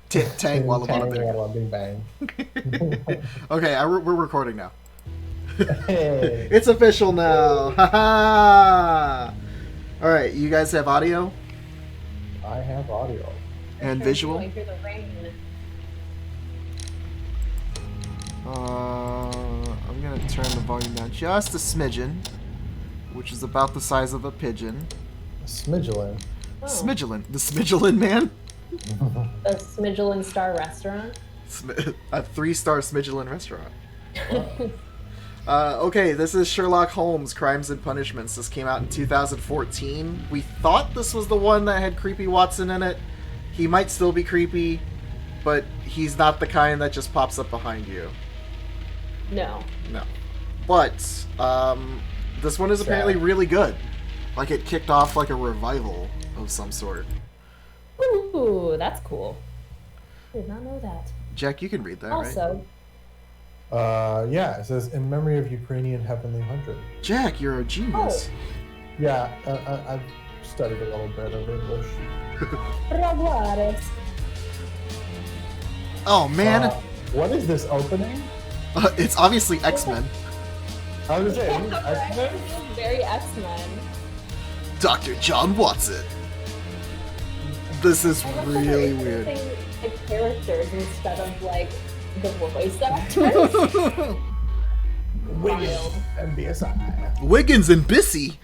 Ting. Tang Walla Walla Bing. Walla Bing Bang. Okay, we're recording now. Hey. It's official now. Ha. Alright, you guys have audio? I have audio. And Sure visual? do. I hear the rain. I'm gonna turn the volume down just a smidgen, which is about the size of a pigeon. Smidgelin. Oh. Smidgelin. The Smidgelin man? A Smidgelin Star restaurant. A 3-star Smidgelin restaurant. Okay, this is Sherlock Holmes, Crimes and Punishments. This came out in 2014. We thought this was the one that had Creepy Watson in it. He might still be creepy, but he's not the kind that just pops up behind you. No. No. But, this one is apparently really good. Like, it kicked off like a revival of some sort. Ooh, that's cool. I did not know that. Jack, you can read that, right? Also, Yeah, it says, in memory of Ukrainian Heavenly Hunter. Jack, you're a genius. Yeah, I've studied a little bit of English. Bravuares. Oh, man. What is this opening? It's obviously X-Men. I was gonna say, This is very X-Men. Dr. John Watson. This is I love that really they're weird. introducing the characters instead of, like, the voice actors. Wiggins and BSI. Wiggins and Bissy.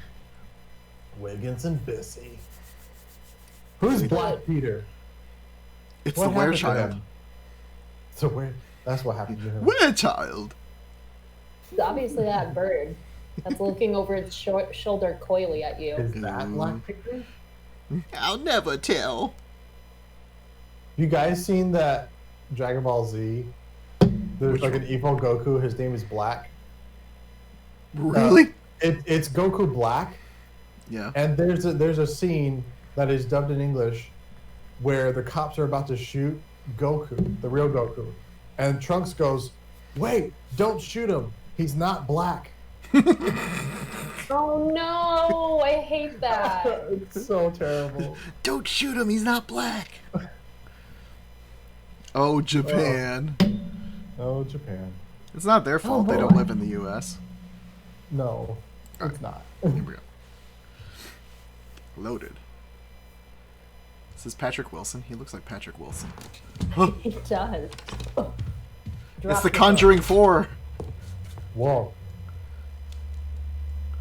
Wiggins and Bissy. Who's Black Peter? It's What the happened to Werechild. him? So where? That's what happened to him. Werechild. It's obviously that bird that's looking over its shoulder coyly at you. Is that Black Peter? I'll never tell. You guys seen that Dragon Ball Z? There's Which like one? an evil Goku. His name is Black. Really? It's Goku Black, Yeah. and there's a scene that is dubbed in English where the cops are about to shoot Goku, the real Goku, and Trunks goes, "Wait, don't shoot him. He's not black." Oh no, I hate that. It's so terrible. Don't shoot him, he's not black. Oh, Japan. Oh, Japan. It's not their fault they don't boy. live in the U.S. No, Alright. it's not. Here we go. Loaded. This is Patrick Wilson. He looks like Patrick Wilson. It does. It's Drop the the Conjuring 4. Whoa,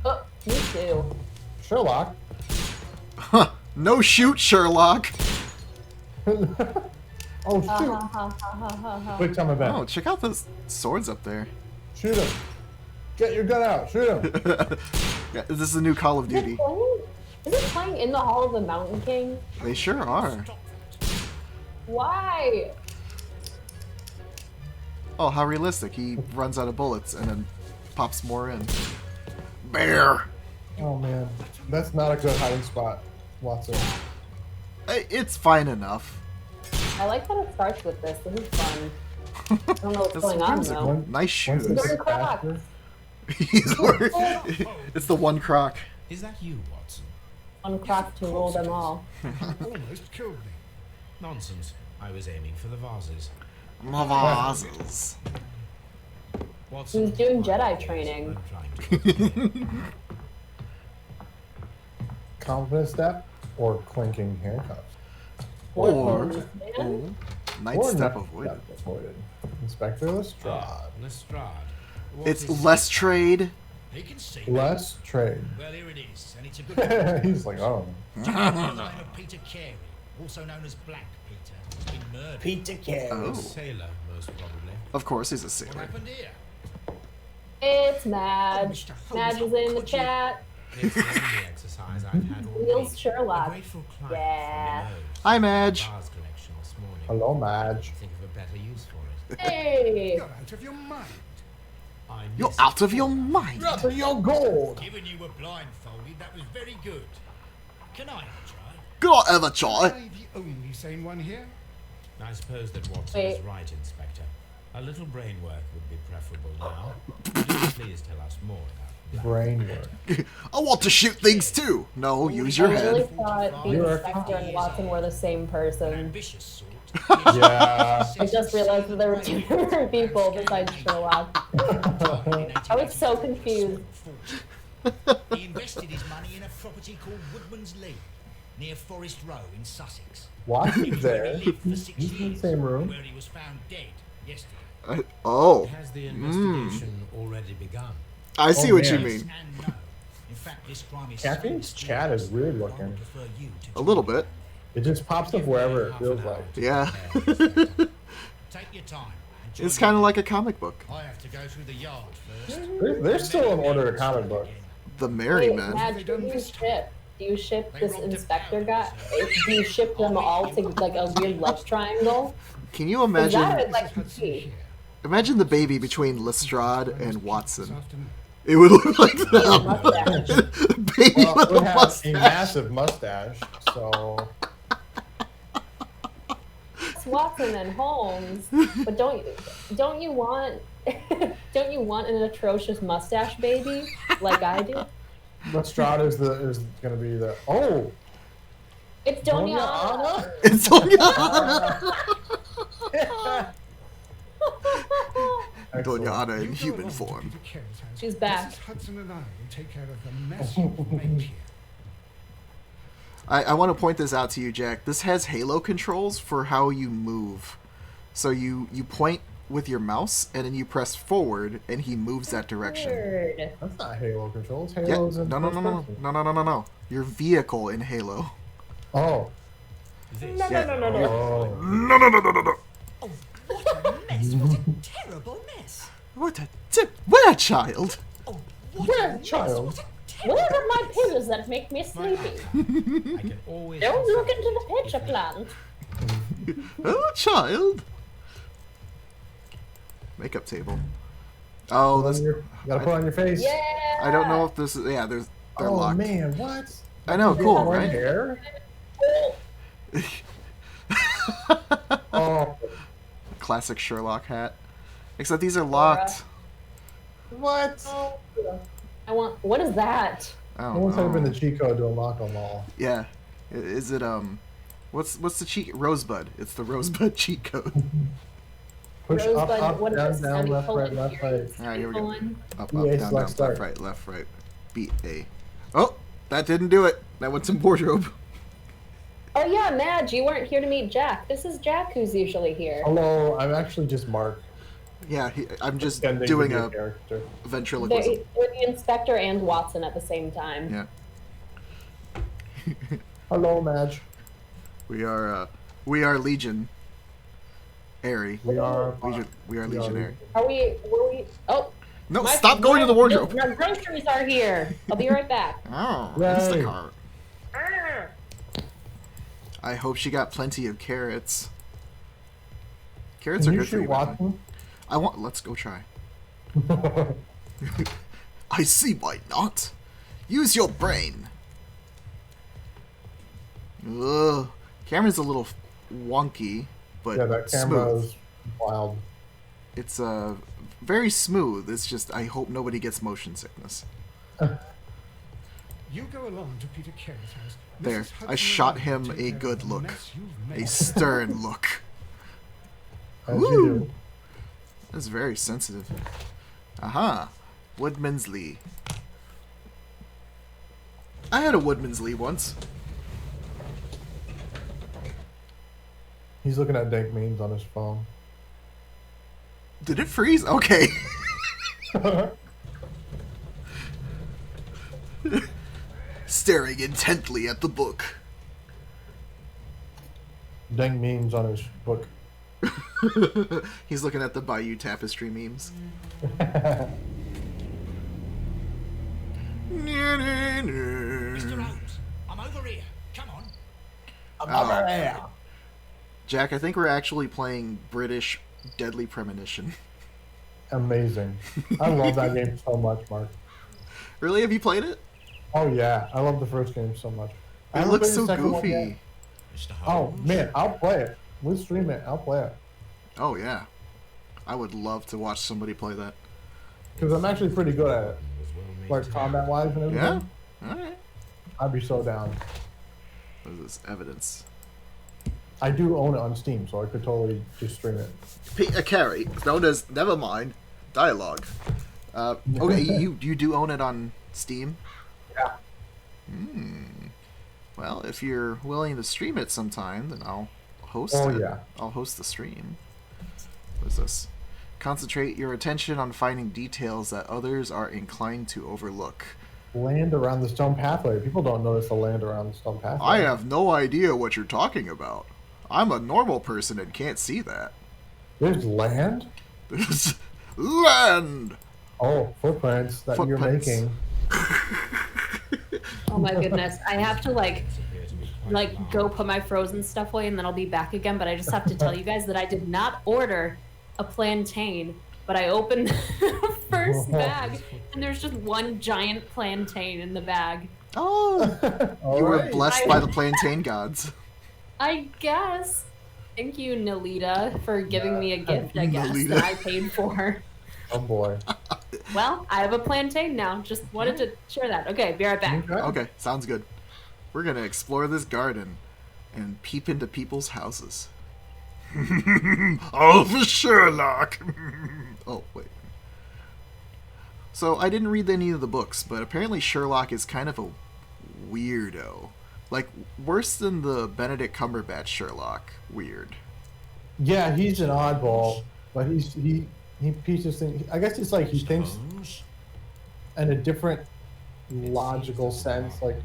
Oh, me too. Sherlock. Huh. No shoot, Sherlock. Oh Ha shoot! ha ha ha ha ha ha. Quick time event. Oh, check out those swords up there. Shoot him! Get your gun out! Shoot him! Yeah, this is a new Call of Is it Duty. playing- is it playing in the Hall of the Mountain King? They sure are. Why? Oh, how realistic. He runs out of bullets and then pops more in. Bear! Oh man, that's not a good hiding spot, Watson. It's fine enough. I like that it starts with this. This is fun. I don't know what's That's going on crimson. though. One- Nice shoes. Once Learn it's Crocs. faster- He's wearing- it's the one croc. Is that you, Watson? One croc to rule them all. Almost killed me. Nonsense. I was aiming for the vases. Mavazes. Watson, Who's doing Jedi I training? weren't trying to- Confident step or clinking handcuffs. Or, Holmes, man. oh, night Or step not avoided. step avoided. Inspector Lestrade. Lestrade. What It's is- less trade. He can see. Less trade. Well, here it is, and it's a good He's like, oh. the name of Peter Carey, also known as Black Peter, has been murdered. Peter Carey. Oh. A sailor, most probably. Of course, he's a What sailor. happened here? It's Madge. Mr. Holmes, Madge is in the could you- chat. It's the only exercise I've had all Wheels week. Sherlock. A grateful client Yeah. from Renault's Hi, Madge. vase collection this morning. Hello, Madge. Think of a better use for it. Hey! You're out of your mind. I You're miss out of your mind. Brother, your gold. Given you were blindfolded, that was very good. Can I have a try? Could I ever Am try? I the only sane one here? I suppose that Watson Wait. is right, Inspector. A little brain work would be preferable now. Would you please tell us more about Brain work. I want to shoot things too. No, use your I really head. thought the You're a inspector and Watson were the same An person. ambitious sort. Yeah. I just realized that there were two different people besides Sherlock. I was so confused. He invested his money in a property called Woodman's Lee, near Forest Row in Sussex. Watson's there. Where he lived for 6 He's in the years, same room. where he was found dead yesterday. Oh, Has the investigation already begun? I see what you man. mean. And no. In fact, this crime is Caffeine's so chat is weird mysterious, I looking. would prefer you to A little bit. It just pops up wherever it feels like. Yeah. Take your time. and join It's me. kind of like a comic book. I have to go through the yard first. They're still in order a comic book. The Merry Wait, Men. Matt, who do you ship? Do you ship this inspector guy? Do you ship them all to like a weird love triangle? Can you 'Cause that imagine? is like creepy. Imagine the baby between Lestrade and This Watson. afternoon. It would look like that. Mustache. Baby Well, with it would a have a mustache. massive mustache, so It's Watson and Holmes, but don't you want don't you want an atrocious mustache baby like I do? Lestrade is gonna be the It's Doña Doña Ana. It's Doña Doña Ana in You go human along to form. Peter Carey's house. She's back. Mrs. Hudson and I will take care of the mess you've made here. I want to point this out to you, Jack. This has Halo controls for how you move. So you point with your mouse, and then you press forward, and he moves that direction. Weird. that's not Halo controls. Yeah. Halo's in No. first-person. Your vehicle in Halo. Oh. This No. Oh. No. What a mess! What a terrible mess! What a tip. What a child. Oh, what Where, a mess! child? What a Where terrible are my pills that make me sleepy? I can always Don't look consult into the picture if plant. Oh, child. Makeup table. Oh, this. You gotta put on your face. Yeah. I don't know if this is. Yeah, they're Oh locked. man, what? I know, You cool, get one right? Hair? Oh, Classic Sherlock hat. Except these are locked. what? I want. What is that? I It don't must have been know. the cheat code to unlock them all. Yeah. Is it What's the cheat? Rosebud. It's the Rosebud cheat code. Push Rosebud, up, what is down, this? down, left, right, Semicolon left, period, right. All right, here we go. semicolon? Up, EA up, down, select down, start. left, right. Beat A. Oh, that didn't do it. That went to wardrobe. Oh yeah, Madge, you weren't here to meet Jack. This is Jack who's usually here. Hello, I'm actually just Mark. Yeah, I'm just pretending to doing be a character. ventriloquism. They're the inspector and Watson at the same time. Yeah. Hello, Madge. We are Legion. Airy. We are. We are Legionary. Were we? Oh. No, my- stop going to the wardrobe. My groceries are here. I'll be right back. Oh, Yay. Instacart. Ah. I hope she got plenty of carrots. Carrots Can are you good for you. shoot by the way. Watson? Let's go try. I see why not. Use your brain. Ugh. Camera's a little wonky, but Yeah, that camera smooth. is wild. It's very smooth. It's just I hope nobody gets motion sickness. You go along to Peter Carey's house. There, Mrs. I Hudson shot and I will him take a care good of the look. mess you've A made. stern look. As Woo! you do. That's very sensitive. Aha. Woodman's Lee. I had a Woodman's Lee once. He's looking at dank memes on his phone. Did it freeze? Okay. Staring intently at the book. Dank memes on his book. He's looking at the Bayou Tapestry memes. Mr. Holmes, I'm over here. Come on. Oh. Jack, I think we're actually playing British Deadly Premonition. Amazing. I love that game so much, Mark. Really? Have you played it? Oh yeah, I love the first game so much. I It haven't looks played the so second one goofy. yet. Mr. Oh Holmes. man, I'll play it. We'll stream it. I'll play it Oh, yeah. I would love to watch somebody play that. because I'm actually pretty good at it. Was well like combat-wise and everything. Yeah? Alright. I'd be so down. What is this? Evidence. I do own it on Steam, so I could totally just stream it. A carry, known as Nevermind Dialogue. Okay, you do own it on Steam? Yeah. Well, if you're willing to stream it sometime, then I'll host Oh, it. yeah. I'll host the stream. What is this? Concentrate your attention on finding details that others are inclined to overlook. Land around the stone pathway. People don't notice the land around the stone pathway. I have no idea what you're talking about. I'm a normal person and can't see that. There's land? There's land! Oh, footprints that Footprints. you're making. Oh my goodness. I have to like go put my frozen stuff away and then I'll be back again, but I just have to tell you guys that I did not order a plantain, but I opened the first bag and there's just one giant plantain in the bag. Oh! You were Alright. blessed by the plantain gods. I guess. Thank you, Nalita, for giving me a gift, I guess, Nalita. that I paid for. Oh boy. Well, I have a plantain now. Just wanted to share that. Okay, be right back. Okay, sounds good. We're gonna explore this garden and peep into people's houses. Oh, for Sherlock! Oh, wait. So, I didn't read any of the books, but apparently Sherlock is kind of a weirdo. Like, worse than the Benedict Cumberbatch Sherlock. Weird. Yeah, he's an oddball, but he pieces things. I guess it's like he thinks Holmes? in a different logical sense. Like,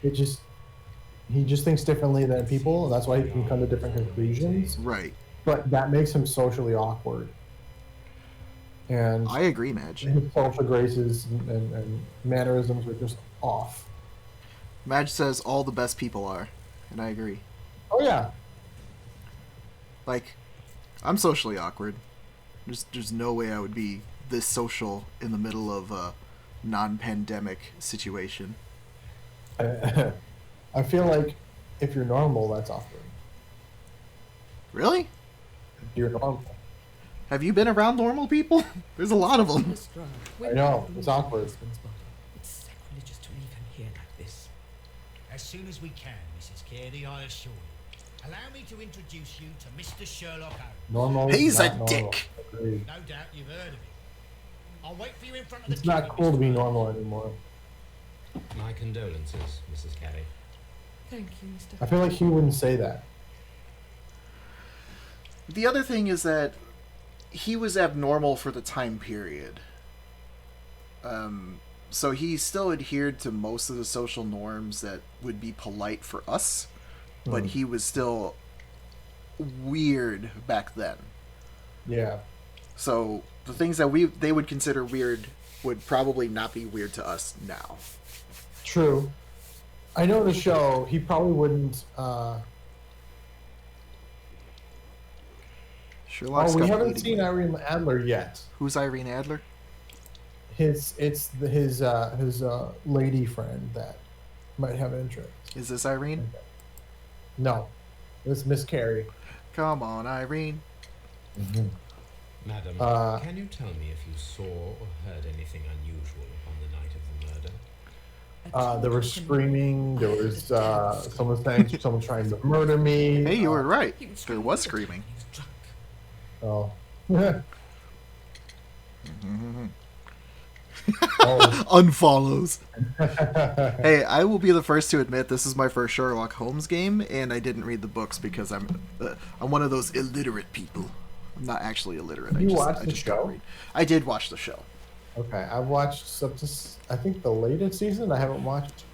it just he just thinks differently than people, and that's why he can come to different conclusions. Right. But that makes him socially awkward. And I agree, Madge. his social graces and mannerisms are just off. Madge says all the best people are, and I agree. Oh yeah. Like, I'm socially awkward. There's no way I would be this social in the middle of a non-pandemic situation. I feel like if you're normal, that's awkward. Really? If you're normal. Have you been around normal people? There's a lot of them. I know, it's awkward. It's sacrilegious to leave him here like this. As soon as we can, Mrs. Carey, I assure you. Allow me to introduce you to Mr. Sherlock Holmes. Normal. is He's a not normal. dick. Agreed. No doubt you've heard of him. I'll wait for you in front of the It's not kitchen, cool to Mr. be Holmes. normal anymore. My condolences, Mrs. Carey. Thank you, Mr. I feel like he wouldn't say that. The other thing is that he was abnormal for the time period. So he still adhered to most of the social norms that would be polite for us, but he was still weird back then. Yeah. So the things that they would consider weird would probably not be weird to us now. True. I know the show, he probably wouldn't. Sherlock's Oh, we got haven't bleeding seen eye. Irene Adler yet. Who's Irene Adler? His lady friend that might have interest. Is this Irene? No, it's Miss Carey. Come on, Irene. Madam, can you tell me if you saw or heard anything unusual on the night of the murder? There was screaming. There was someone saying someone trying to murder me. Hey, you were right. There was screaming. He was drunk. Oh. Unfollows. Hey, I will be the first to admit this is my first Sherlock Holmes game, and I didn't read the books because I'm one of those illiterate people. I'm not actually illiterate. You I watched the don't show? read. I did watch the show. Okay, I've watched up to I think the latest season. I haven't watched,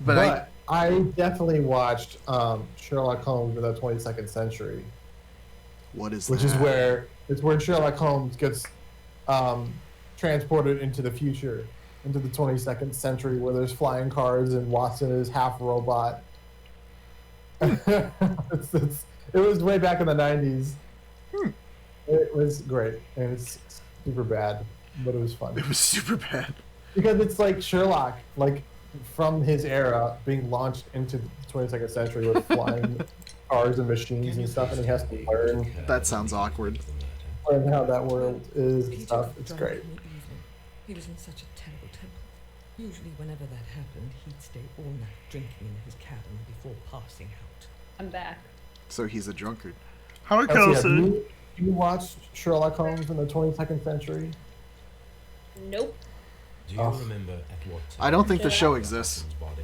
But I definitely watched Sherlock Holmes in the 22nd century, what is which that? is where it's where Sherlock Holmes gets transported into the future, into the 22nd century, where there's flying cars and Watson is half robot. It was way back in the 90s. It was great, and it's super bad, but it was fun. It was super bad. Because it's like Sherlock, like from his era, being launched into the 22nd century with flying cars and machines and stuff, and he has to learn That sounds awkward. how that world is and stuff. It's great. He was in such a terrible temper. Usually whenever that happened, he'd stay all night drinking in his cabin before passing out. I'm back. So he's a drunkard. Hi, Kelsey, have Kelsey. you watched Sherlock Holmes in the 22nd century? Nope. Do you Oh. remember at what time? I don't think the Yeah. show exists. Husband's body?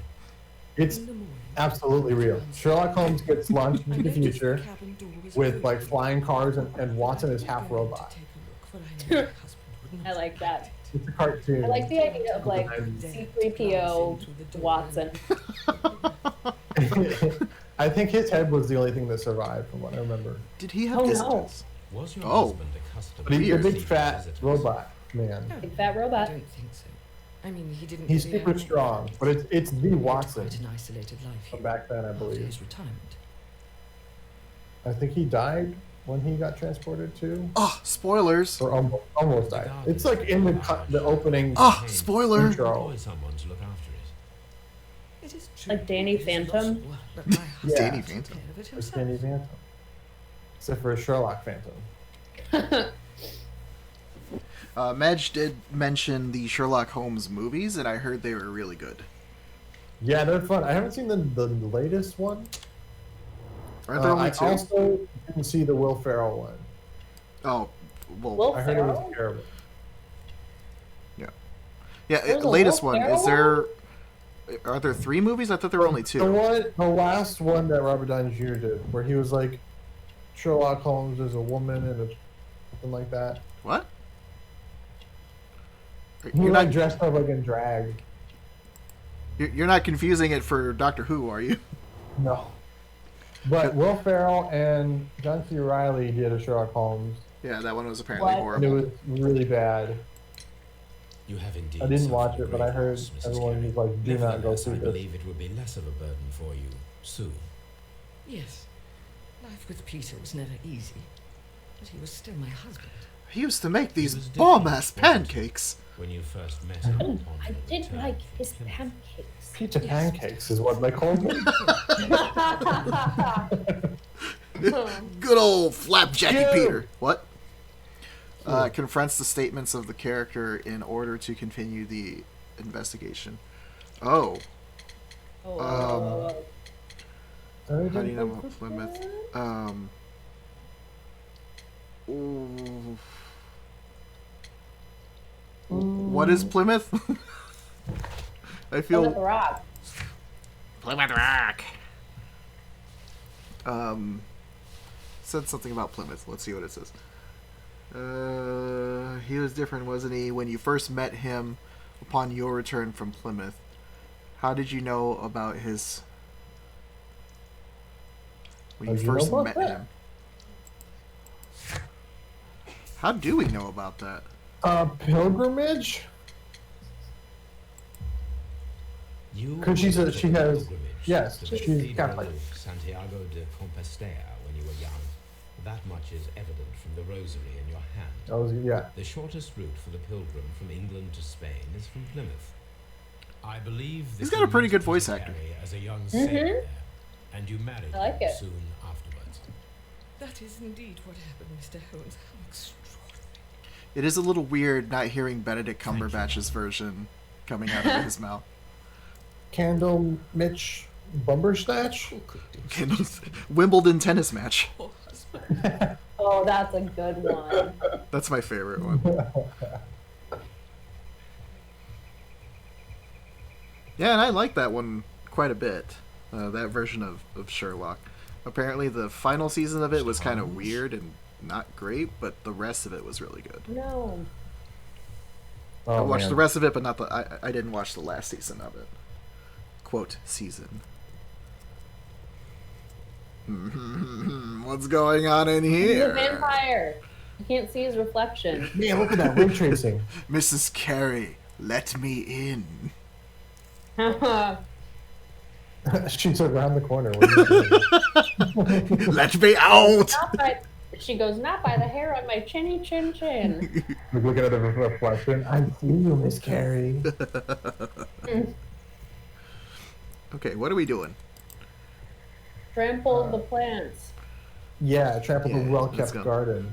It's In the morning, absolutely real. Sherlock Holmes gets launched I into the noticed future cabin door was with open. like flying cars, and Watson is half I'm going to robot. take a look, for I know my husband would not I like forget that. it. It's a cartoon. I like the idea of like And C3PO Watson. I think his head was the only thing that survived, from what I remember. Did he have Oh, no. distance? Was your Oh. husband accustomed But he's a to big receiving fat visitors? robot man. Big fat I robot. don't think so. I mean, he didn't He's really super have strong, many but it's the He had Watson quite an isolated life from here back then, I after believe. his retirement. I think he died when he got transported to, Oh, spoilers. or almost died. It's like in the opening. Oh, spoiler. Intro. Employ someone to look after it. It is true. Like Danny it is lots Phantom? of work, but my husband Danny took Phantom. care of it It's himself. Danny Phantom. Except for a Sherlock Phantom. Medj did mention the Sherlock Holmes movies, and I heard they were really good. Yeah, they're fun. I haven't seen the latest one. Aren't there only I two? also didn't see the Will Ferrell one. Oh, well, Will I heard it was Ferrell? terrible. yeah. There's a Latest Will one. Is Ferrell there? Are there 3 movies? I thought there were only 2. The last one that Robert Downey Jr. did, where he was like Sherlock Holmes is a woman and something like that. What? He You're like not dressed up like in drag. you're not confusing it for Doctor Who, are you? No. But Will Ferrell and John C. Reilly did a Sherlock Holmes, Yeah, that one was apparently What? and horrible. it was really bad. You have indeed. I didn't suffered watch a it, but I great heard loss, Mrs. everyone Carey. was like, "Do not go Nevertheless, through I this." believe it will be less of a burden for you soon. Yes, life with Peter was never easy, but he was still my husband. He used to make these He was bomb-ass different, wasn't he? pancakes. When you first met him upon I your did return like from his Plymouth. pancakes. Pizza pancakes is what they called them. Good old flapjacky Yeah. Peter. What? Confronts the statements of the character in order to continue the investigation. Oh. Oh, How do you know about Plymouth? Ooh. What is Plymouth? I Plymouth feel Rock. Plymouth Rock. Said something about Plymouth. Let's see what it says. He was different, wasn't he? When you first met him upon your return from Plymouth, how did you know about his? When How you did you know first about met that? him. How do we know about that? Pilgrimage? You 'Cause she were she on a has- pilgrimage yes, to the she's Cathedral Catholic. of Santiago de Compostela when you were young. That much is evident from the rosary in your hand. I was, yeah. The shortest route for the pilgrim from England to Spain is from Plymouth. I believe He's that got a you pretty met good voice Peter actor. Carey as a young sailor there, and you married I like him it. soon afterwards. That is indeed what happened, Mr. Holmes. How extraordinary. It is a little weird not hearing Benedict Thank you. Cumberbatch's version coming out of his mouth. Candle Mitch Bumbersnatch? Who could do Wimbledon tennis match. so, husband? Oh, that's a good one. That's my favorite one. Yeah, and I like that one quite a bit. That version of Sherlock. Apparently, the final season of it was kind of weird and not great, but the rest of it was really good. No. Oh, I watched man. the rest of it, but not the. I didn't watch the last season of it. Quote season. What's going on in He's a here? vampire. You can't see his reflection. Man, look at that ray tracing. Mrs. Carey, let me in. She's around the corner. What are you doing? Let me out! Not by, she goes, not by the hair on my chinny chin chin. Like, looking at the reflection. I see you, Miss Carey. Okay, what are we doing? Trample the plants. Yeah, trample Yeah, the let's well-kept go. garden.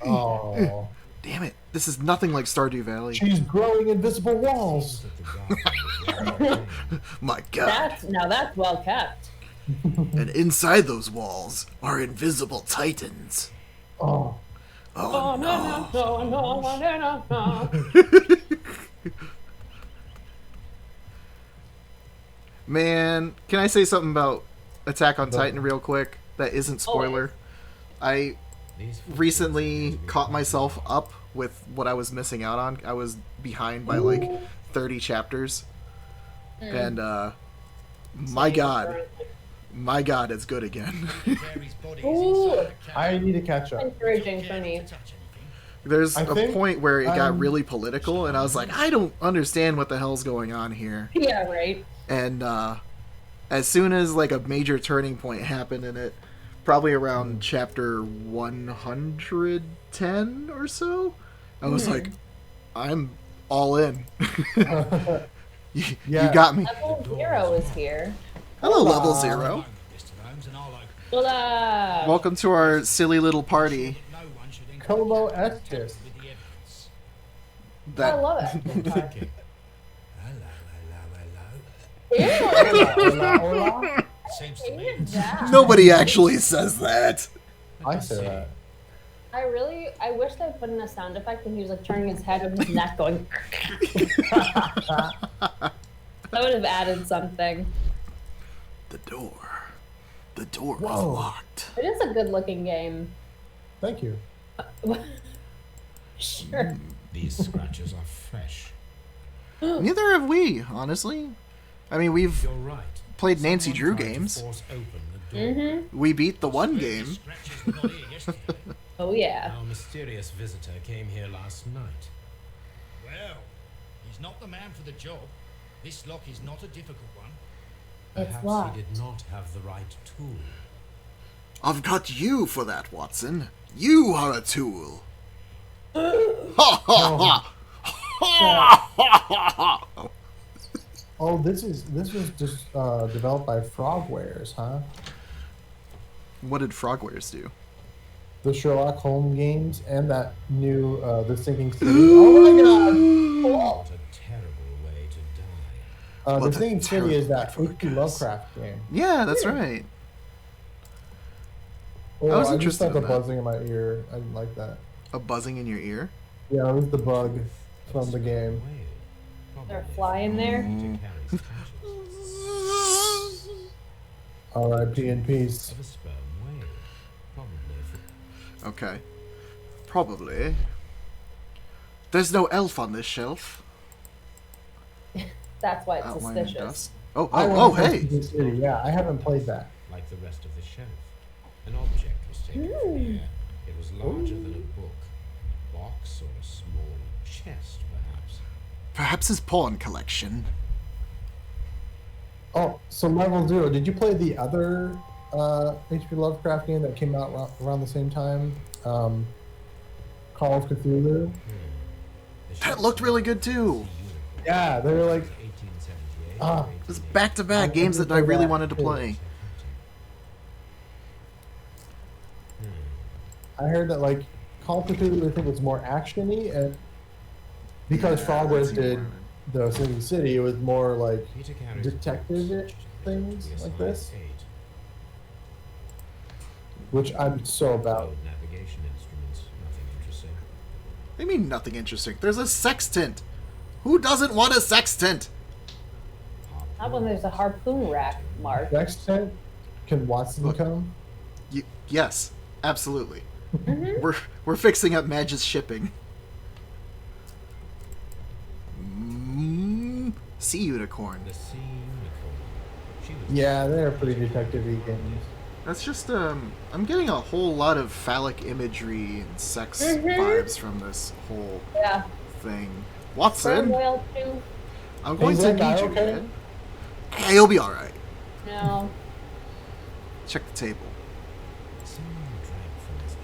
Oh, Damn it. This is nothing like Stardew Valley. She's growing invisible walls. That the garden was well My God. That's well kept. And inside those walls are invisible titans. Oh, Oh, no. Man, can I say something about Attack on Titan real quick? That isn't spoiler. I These recently caught myself up with what I was missing out on. I was behind by like 30 chapters. And my God, it's good again. Mary's body is Ooh. inside the cat. I need to catch up. Encouraging for me. To touch anything. There's I a think, point where it got um, really political, and I was like, I don't understand what the hell's going on here. Yeah, right. And as soon as like a major turning point happened in it, probably around chapter 110 or so, I was like, I'm all in. you got me. Level 0 is here. Hello, level 0. Mr. Holmes, and I like Hola. Welcome to our silly little party. no one should encourage Como contact estes? with the evidence. I That love it. Hello. Ew. Hola, hola. Seems to me Yeah. nobody actually says that. I say that. I wish they put in a sound effect when he was like turning his head with his neck going. That would have added something. The door is Whoa. locked. It is a good looking game. Thank you. Sure. These scratches are fresh. Neither have we, honestly. I mean, we've You're right. played Nancy Someone Drew tried to games. force open the door. Mm-hmm. We beat the one the game. scratches were not here yesterday. Oh yeah. Our mysterious visitor came here last night. Well, he's not the man for the job. This lock is not a difficult one. It's Perhaps locked. he did not have the right tool. I've got you for that, Watson. You are a tool. Ha ha ha! Oh, this was just developed by Frogwares, huh? What did Frogwares do? The Sherlock Holmes games and that new The Sinking City. Oh my God! What a terrible way to die. What The a Sinking City is that terrible H.P. Lovecraft game. Yeah, that's right. Oh, I was just interested felt the in that. buzzing in my ear. I didn't like that. A buzzing in your ear? Yeah, it was the bug from the game. They're flying there. To carry scratches R.I.P. in peace. of a sperm whale. Probably for Okay. Probably. There's no elf on this shelf. That's why it's Outline in suspicious. dust. Oh, I oh, went oh, to hey! Sinking City. Yeah, I haven't played that. like the rest of the shelf. An object was taken from the air. It was larger than a book, box, or a small chest, perhaps. Perhaps his porn collection. Oh, so level 0. Did you play the other H.P. Lovecraft game that came out around the same time? Call of Cthulhu. The That shelf looked really good too. unicorn Yeah, they were like, 1878 Ah. It was back-to-back I games didn't that I play really that wanted to too. play. I heard that like Call of Cthulhu, I think was more actiony, and because Yeah, Frogwares that's did the Sinking City, it was more like Peter carries detective-ish things Yes, like line this, 8. which I'm so about. Code navigation instruments, nothing interesting. What do you mean nothing interesting? There's a sextant. Who doesn't want a sextant? Not when there's a harpoon rack, Mark. Next tent, can Watson Look. come? Yes, absolutely. Mm-hmm. We're fixing up Madge's shipping. Sea unicorn. The sea unicorn. She was Yeah, they're pretty detective-y games. That's just I'm getting a whole lot of phallic imagery and sex Mhm. vibes from this whole Yeah. thing. Sperm Watson, whale too. I'm going Is to that need guy you, okay? man. Hey, he'll be all right. No. Check the table. someone drank from this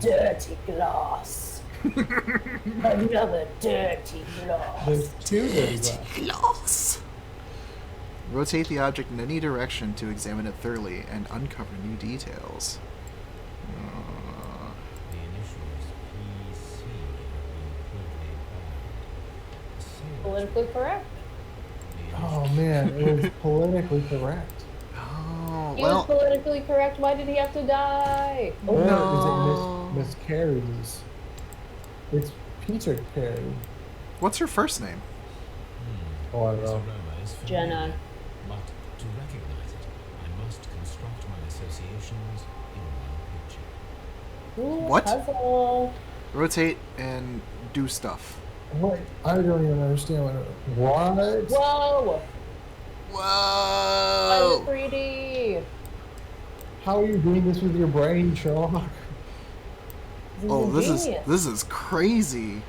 glass. Dirty glass. Another dirty glass. There's two dirty glass. Glass. Rotate the object in any direction to examine it thoroughly and uncover new details. The initials PC have been Politically correct. Oh man, it was politically correct. Oh, He was well. politically correct. Why did he have to die? Or No. is it Miss Carey's? It's Peter Carey. What's her first name? Oh, I don't This know. aroma is Jenna. familiar, but to recognize it, I must construct my associations in one picture. Ooh, What? Puzzle. Rotate and do stuff. What? I don't even understand what. What? Whoa! Whoa! 3D. How are you doing this with your brain, Sherlock? Oh, Genius. this is crazy.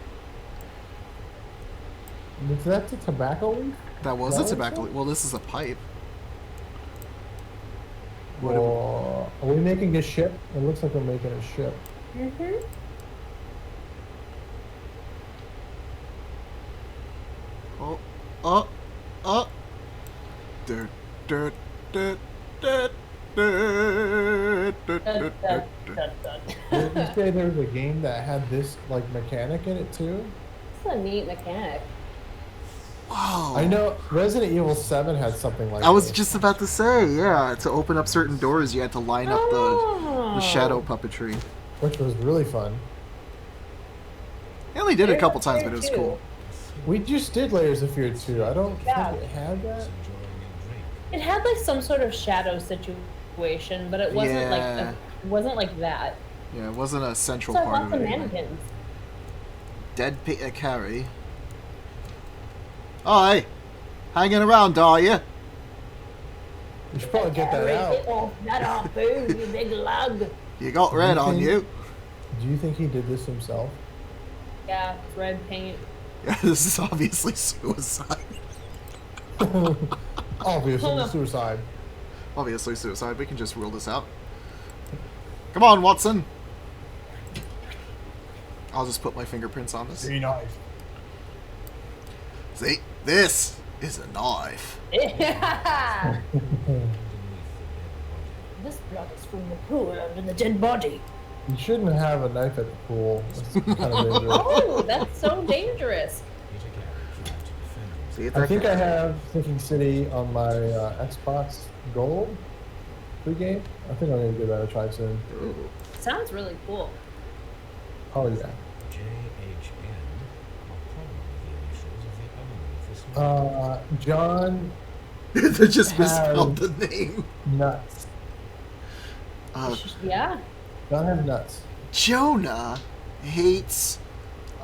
Is that the tobacco leaf? That was That a was tobacco. it? Well, this is a pipe. What do we- Or are we making a ship? It looks like we're making a ship. Mm-hmm. Oh, oh, oh. Dirt, dirt, dirt, dirt, dirt, dirt, dirt, dirt, dirt. Did you say there was a game that had this like mechanic in it too? It's a neat mechanic. Wow. I know Resident Evil 7 had something like I was this. just about to say, yeah, to open up certain doors, you had to line up the shadow puppetry. Which was really fun. I only did it a Layers couple of times, Fear but it was 2. cool. We just did Layers of Fear 2. I don't Yeah. think it had that. Enjoying a drink. It had like some sort of shadow situation, but it wasn't Yeah. it wasn't like that. Yeah, it wasn't a central So part lots of of it. Anyway. mannequins. Dead Peter Carey. Oh, hey. Hanging around, are you? You should probably get that out. Oh, not on food, you big lug. You got red on you. Do you think he did this himself? Yeah, red paint. Yeah, this is obviously suicide. Obviously, suicide. Obviously suicide. We can just rule this out. Come on, Watson. I'll just put my fingerprints on this. Very nice. See? This is a knife. Yeah. Underneath the dead body. This blood is from the pool under the dead body. You shouldn't have a knife at the pool. It's kind of dangerous. Oh, that's so dangerous. Peter Carey tried to defend himself. See, I think I have Thinking City on my Xbox Gold free game. I think I'm gonna give that a try soon. Ooh. Sounds really cool. Oh yeah. JHN are probably the initials of the owner of this man. John They just Has- misspelled the name. Nuts. Yeah. John has nuts. Jonah hates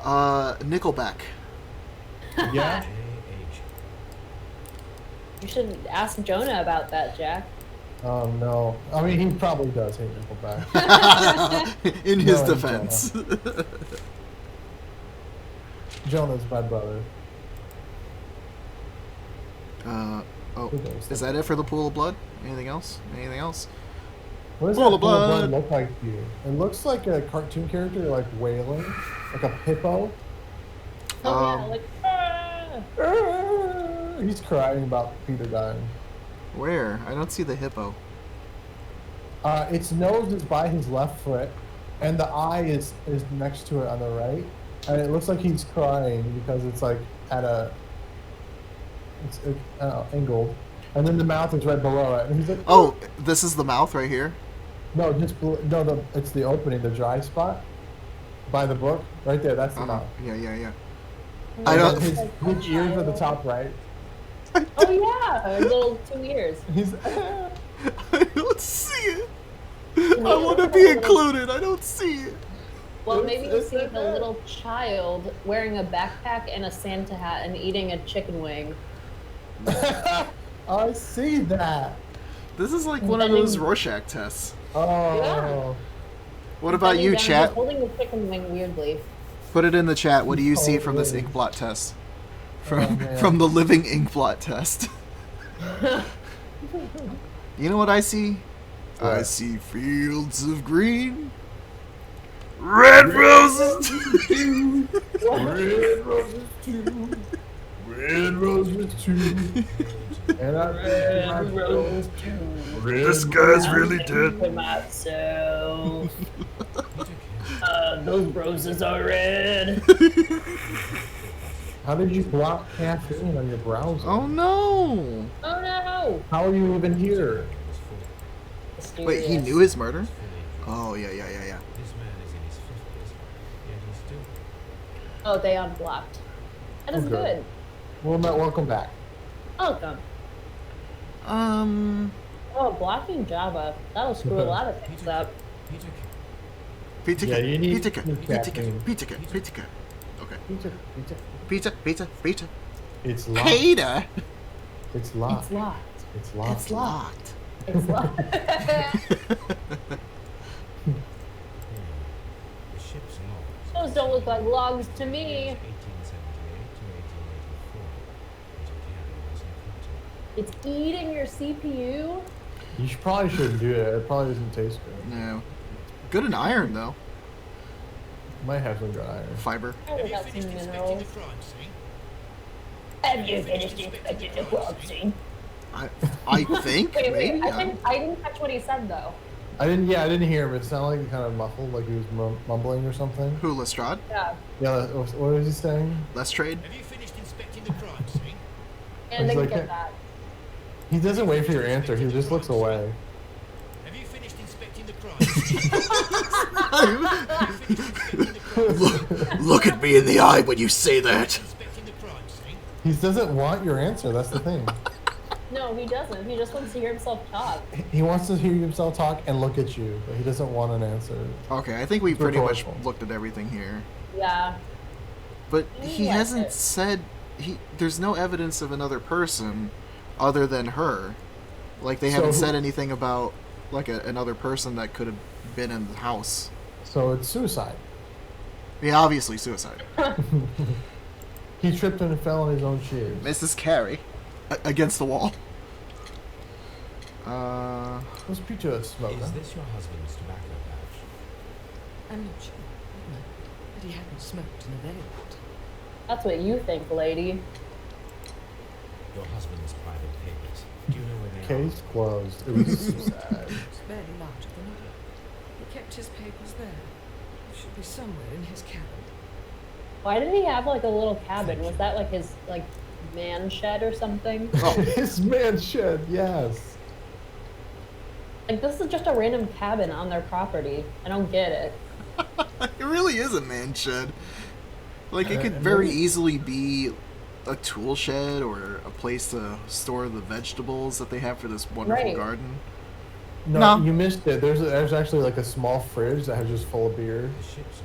Nickelback. Yeah. JH. You should ask Jonah about that, Jack. Oh no. I mean, he probably does hate Nickelback. In his No, defense. Jonah's my brother. Oh, Who knows? is that it for the pool of blood? Anything else? Anything else? What does Pool that of pool of blood. blood look like to you? It looks like a cartoon character, like wailing, like a hippo. Oh, yeah, Um, like, He's crying about Peter dying. Where? I don't see the hippo. Its nose is by his left foot, and the eye is next to it on the right. And it looks like he's crying because it's like at a angled, and then the mouth is right below it. And he's like, Oh, this is the mouth right here. no, it's the opening, the dry spot by the book right there. That's the Uh-huh. mouth. Yeah. And I don't- His ears are the top right. oh yeah, little 2 ears. He's I don't see it. I want to be included. I don't see it. Well, maybe you It's see right the there. little child wearing a backpack and a Santa hat and eating a chicken wing. I see that. This is like one of those Rorschach tests. Oh. Yeah. What about Bending you, down, chat? He's holding the chicken wing weirdly. Put it in the chat. What do you see Oh, from this really? ink blot test? Oh, From man. from the living ink blot test. You know what I see? I What? see fields of green. Red roses. Red roses too. Red roses too. And I Red roses too. This guy's really dead. For myself. Peter Carey. Those roses are red. How did you block caffeine on your browser? Oh no! Oh no! How are you even here? Wait, he knew his murder? Oh, yeah. This man is in his 50s, yet he's still... Oh, they unblocked. That is Okay. good. Well, Matt, welcome back. Welcome. Oh, blocking Java. That'll screw a lot of things up. Peter, Yeah, you need Pizza. caffeine. Okay. Pizza. It's locked. Peter! It's locked. It's locked. It's locked. It's locked. It's locked. The ship's logs. Those don't look like logs to me. 1878 to 1884. But again, it wasn't printed. It's eating your CPU. You probably shouldn't do it. It probably doesn't taste good. No. Good in iron, though. Might have some good iron. Fiber. Probably got some minerals. Have you finished inspecting the crime scene? I think, Wait, maybe? I didn't catch what he said though. I didn't hear him. It sounded like he kind of muffled, like he was mumbling or something. Who, Lestrade? Yeah. Yeah, what was he saying? Let's trade? Have you finished inspecting the crime scene? And He's they like- get that. He doesn't wait for your answer. He just looks away. Have you finished inspecting the crime scene? Look at me in the eye when you say that. Inspecting the crime scene? He doesn't want your answer. That's the thing. No, he doesn't. He just wants to hear himself talk. He wants to hear himself talk and look at you, but he doesn't want an answer. Okay, I think we pretty much Rhetorical. looked at everything here. Yeah. But he Yeah, hasn't but- said... There's no evidence of another person other than her. Like, they So haven't who- said anything about, like, another person that could have been in the house. So it's suicide. Yeah, obviously suicide. He tripped and fell on his own shoes. Mrs. Carey. Against the wall. What's Peter smoking? Is this your husband's tobacco pouch? I'm not sure. No, but he hadn't smoked in a very long time. That's what you think, lady. Your husband's private papers. Do you know where they Case closed. It was suicide. It's barely larger than ever. He kept his papers there. It should be somewhere in his cabin. Why did he have like a little cabin? Was that like his like man shed or something? His man shed, yes. Like this is just a random cabin on their property. I don't get it. It really is a man shed. Like, it could and very maybe- easily be a tool shed or a place to store the vegetables that they have for this wonderful Right. garden. No, No. you missed it. There's actually like a small fridge that has just full of beer. The ship's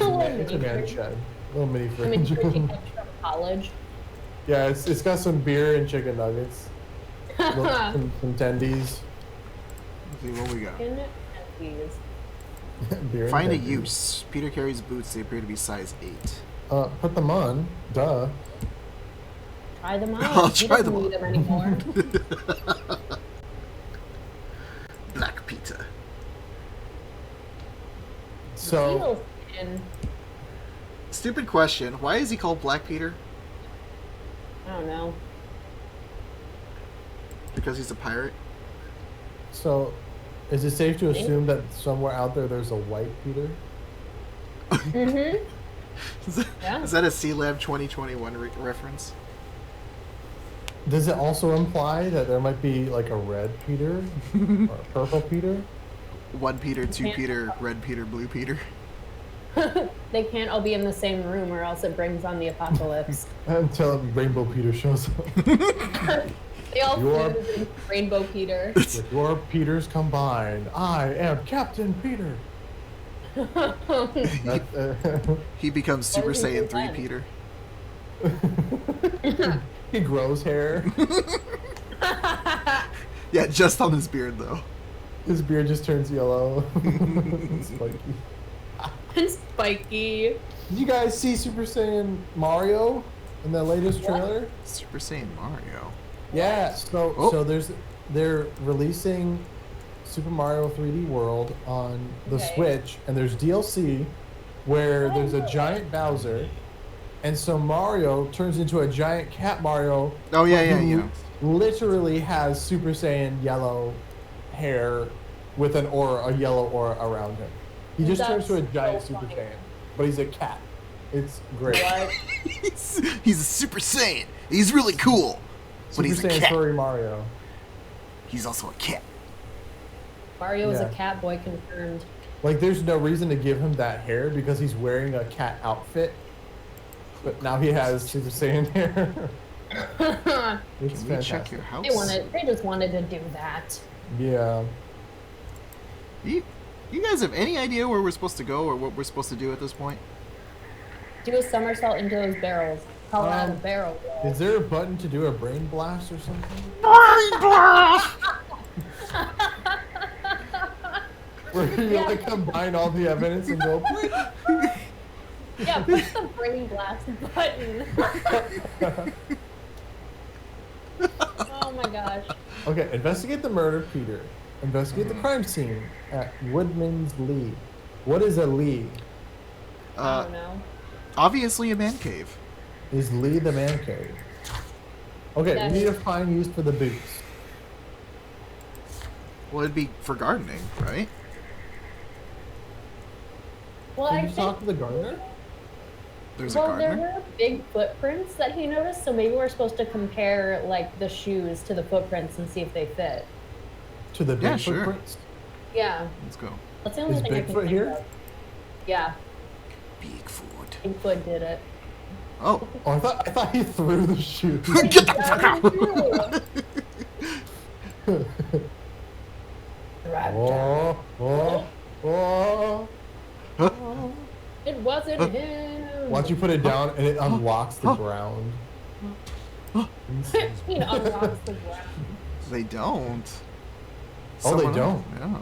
locked. It's a man shed. Little mini I mean, fridge. drinking from college. Yeah, it's got some beer and chicken nuggets. Some tendies. Let's see what we got. Chicken and peas. Beer and Find a tendies. use. Peter Carey's boots, they appear to be size 8. Put them on. Duh. Try them on. I'll He try doesn't them need on. them anymore. Black Peter. So Sealskin. Stupid question. Why is he called Black Peter? I don't know. Because he's a pirate? is it safe to assume that somewhere out there there's a white Peter? Mm-hmm. Yeah. Is that a C-Lab 2021 reference? Does it also imply that there might be like a red Peter or a purple Peter? 1 Peter, 2 Yeah. Peter, red Peter, blue Peter. They can't all be in the same room or else it brings on the apocalypse. Until Rainbow Peter shows up. They all You are- fuse in Rainbow Peter. With your Peters combined, I am Captain Peter. That, He becomes Super What is he Saiyan 3 then? Peter. he grows hair. Yeah, just on his beard, though. His beard just turns yellow. Spiky. And Spiky. Did you guys see Super Saiyan Mario in the latest What? trailer? Super Saiyan Mario. Yeah. So Oh. they're releasing Super Mario 3D World on the Okay. Switch, and there's DLC where Oh, there's a no. giant Bowser, and so Mario turns into a giant cat Mario. Oh, yeah, but yeah, he yeah. Literally has Super Saiyan yellow hair with a yellow aura around him. He just turns to a That's giant so Super funny. Saiyan, but he's a cat. It's great. What? He's a Super Saiyan. He's really cool. But Super he's a Saiyan cat. furry Mario. He's also a cat. Mario is a Yeah. cat boy confirmed. Like, there's no reason to give him that hair because he's wearing a cat outfit. But now he has Super Saiyan hair. It's Can we fantastic. check your house? They just wanted to do that. Yeah. You guys have any idea where we're supposed to go or what we're supposed to do at this point? Do a somersault into those barrels. Call out a Um, barrel. Is there a button to do a brain blast or something? Where you like combine all the evidence and go. Yeah, push the brain blast button. Oh my gosh. Okay, investigate the murder, Peter. Investigate the crime scene at Woodman's Lee. What is a Lee? I don't know. Obviously a man cave. Is Lee the man cave? Okay, That we need a is- fine use for the boots. Well, it'd be for gardening, right? Well, Did I you think. talk to the gardener? There's Well, a there gardener. were big footprints that he noticed, so maybe we're supposed to compare like the shoes to the footprints and see if they fit. To the big Yeah, sure. footprints? Yeah, Let's go. that's the only Is thing I can Bigfoot think here? of. Yeah, Bigfoot. Bigfoot did it. Oh. Oh, I thought he threw the shoes. Get the fuck out! Oh, oh, oh. It wasn't him. Once you put it down and it unlocks the ground. He unlocks the ground. They don't. Oh, they Someone else- don't? Yeah.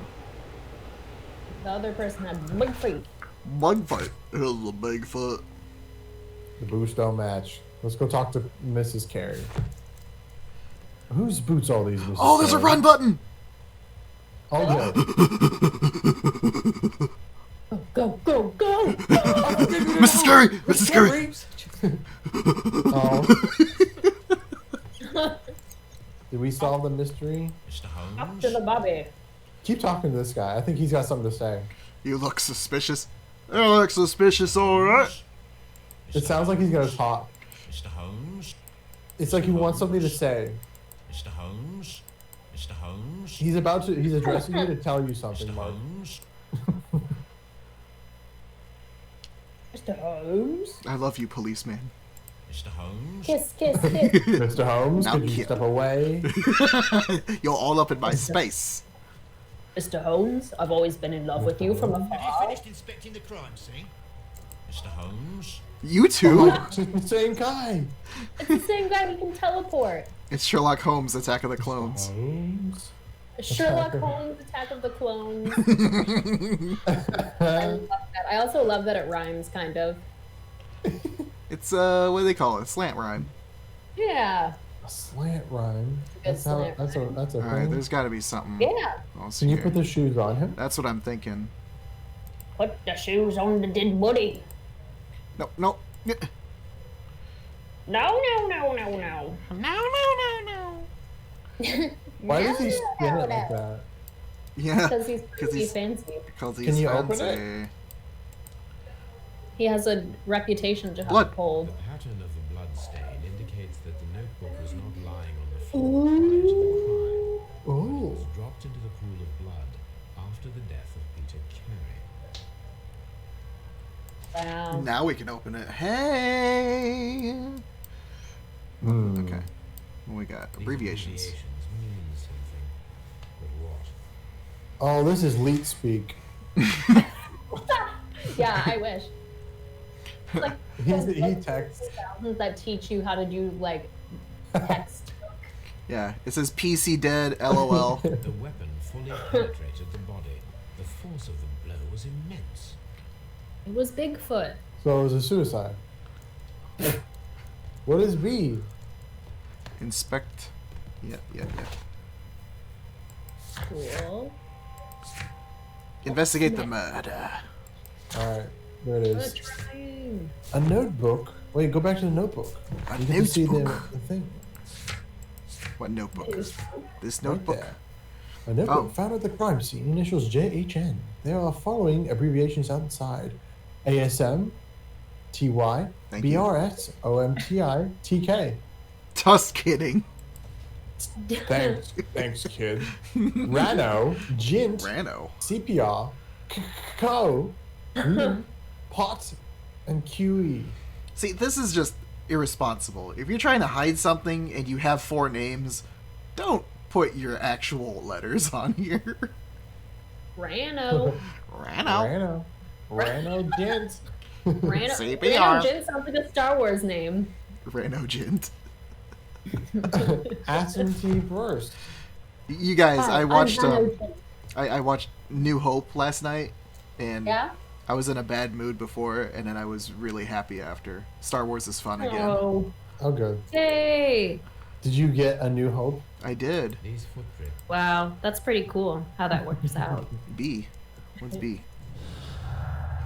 The other person had big feet. Bugfoot. Here's a Bigfoot. The boots don't match. Let's go talk to Mrs. Carey. Whose boots are these, Mrs. Oh, there's a Carey? run button! Oh, yeah. Go, go, go! Mrs. Scary! Mrs. Scary! Oh. Did we solve the mystery? Mr. Up Holmes? to the Bobby. Keep talking to this guy. I think he's got something to say. You look suspicious. You look suspicious, alright. It sounds like he's gonna talk. Mr. Holmes? It's like he wants something to say. Mr. Holmes? Mr. Holmes? He's addressing you to tell you Mr. something, Mark. Holmes? Mr. Holmes? I love you, policeman. Mr. Holmes? Kiss, kiss, kiss. Mr. Holmes, Now could you kill. step away? You're all up in my space. Mr. Holmes, I've always been in love with you from Have you afar. finished inspecting the crime scene? Mr. Holmes? You two? Oh, it's the same guy. It's the same guy who can teleport. It's Sherlock Holmes, Attack of the Clones. Holmes. Sherlock Holmes, Attack of the Clones. I love that. I also love that it rhymes, kind of. It's, what do they call it? Slant rhyme. Yeah. A slant rhyme. Good That's slant that's a rhyme. that's a Alright, thing. there's gotta be something Yeah. else Can you here. put the shoes on him? That's what I'm thinking. Put the shoes on the dead body. No, no. No, no, no, no, no. Why does he No, spin no, it like no. that? Yeah. Because he's 'Cause pretty he's- fancy. Because he's Can you open fancy. He has a reputation to have Blood. pulled. The pattern of the blood stain indicates that the notebook was not lying on the floor prior to the crime, but Ooh. it was dropped into the pool of blood after the death of Peter Carey. Wow. Now we can open it. Hey! Hmm. Okay. What we got? These Abbreviations. mean something. But what? Oh, this is leet speak. Yeah, I wish. It's like He those texts. thousands that teach you how to do like text. Yeah, it says PC dead, LOL. The weapon fully penetrated the body. The force of the blow was immense. It was Bigfoot. So it was a suicide. What is B? Inspect. Yeah. Cool. Investigate the murder. Alright, there it What a is. train. A notebook. Wait, go back to the notebook. A You get to see the notebook? thing. What notebook? This Right notebook? there. A notebook Oh. found at the crime scene. Initials JHN. There are following abbreviations outside. ASM, T-Y, Thank you. B-R-S-O-M-T-I-T-K. Just kidding. Thanks, kid. Rano, Jint, Rano. CPR, Co, Pot, and QE. See, this is just irresponsible. If you're trying to hide something and you have 4 names, don't put your actual letters on here. Rano. Rano. Rano, Jint. Rano. CPR. Rano Jin sounds like a Star Wars name. Rano Jint. Absentee first. You guys, Hi, I watched I'm Rano Jin. I watched New Hope last night, and Yeah? I was in a bad mood before, and then I was really happy after. Star Wars is fun again. Oh. Oh, good. Yay! Did you get A New Hope? I did. These footprints. Wow, that's pretty cool how that works out. B. What's B?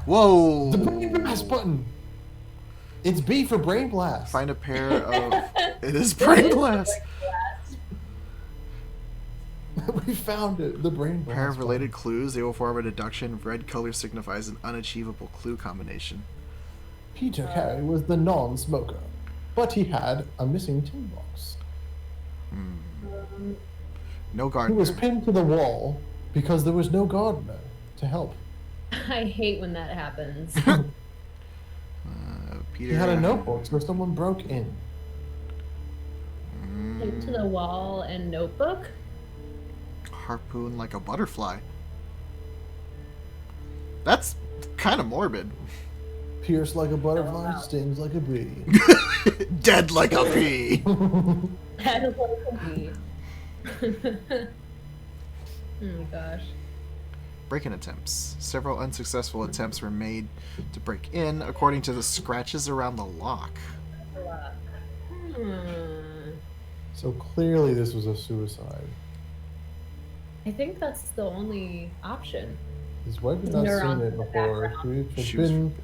Whoa! The Brain Blast button! It's B for Brain Blast. Find a pair of... It is Brain Blast. We found it. The Brain Blast. Pair of related clues. They will form a deduction. Red color signifies an unachievable clue combination. Peter Carey was the non-smoker, but he had a missing tin box. No He gardener. was pinned to the wall because there was no gardener to help. I hate when that happens. Peter He had a notebook where someone broke in. Into the wall and notebook? Harpoon like a butterfly. That's kind of morbid. Pierced like a butterfly, stings like a bee. Dead like a bee. That is what it could be. Oh my gosh. Break-in attempts. Several unsuccessful attempts were made to break in, according to the scratches around the lock. So clearly this was a suicide. I think that's the only option. His wife had not Neurons seen in it the before. background. He had She was- been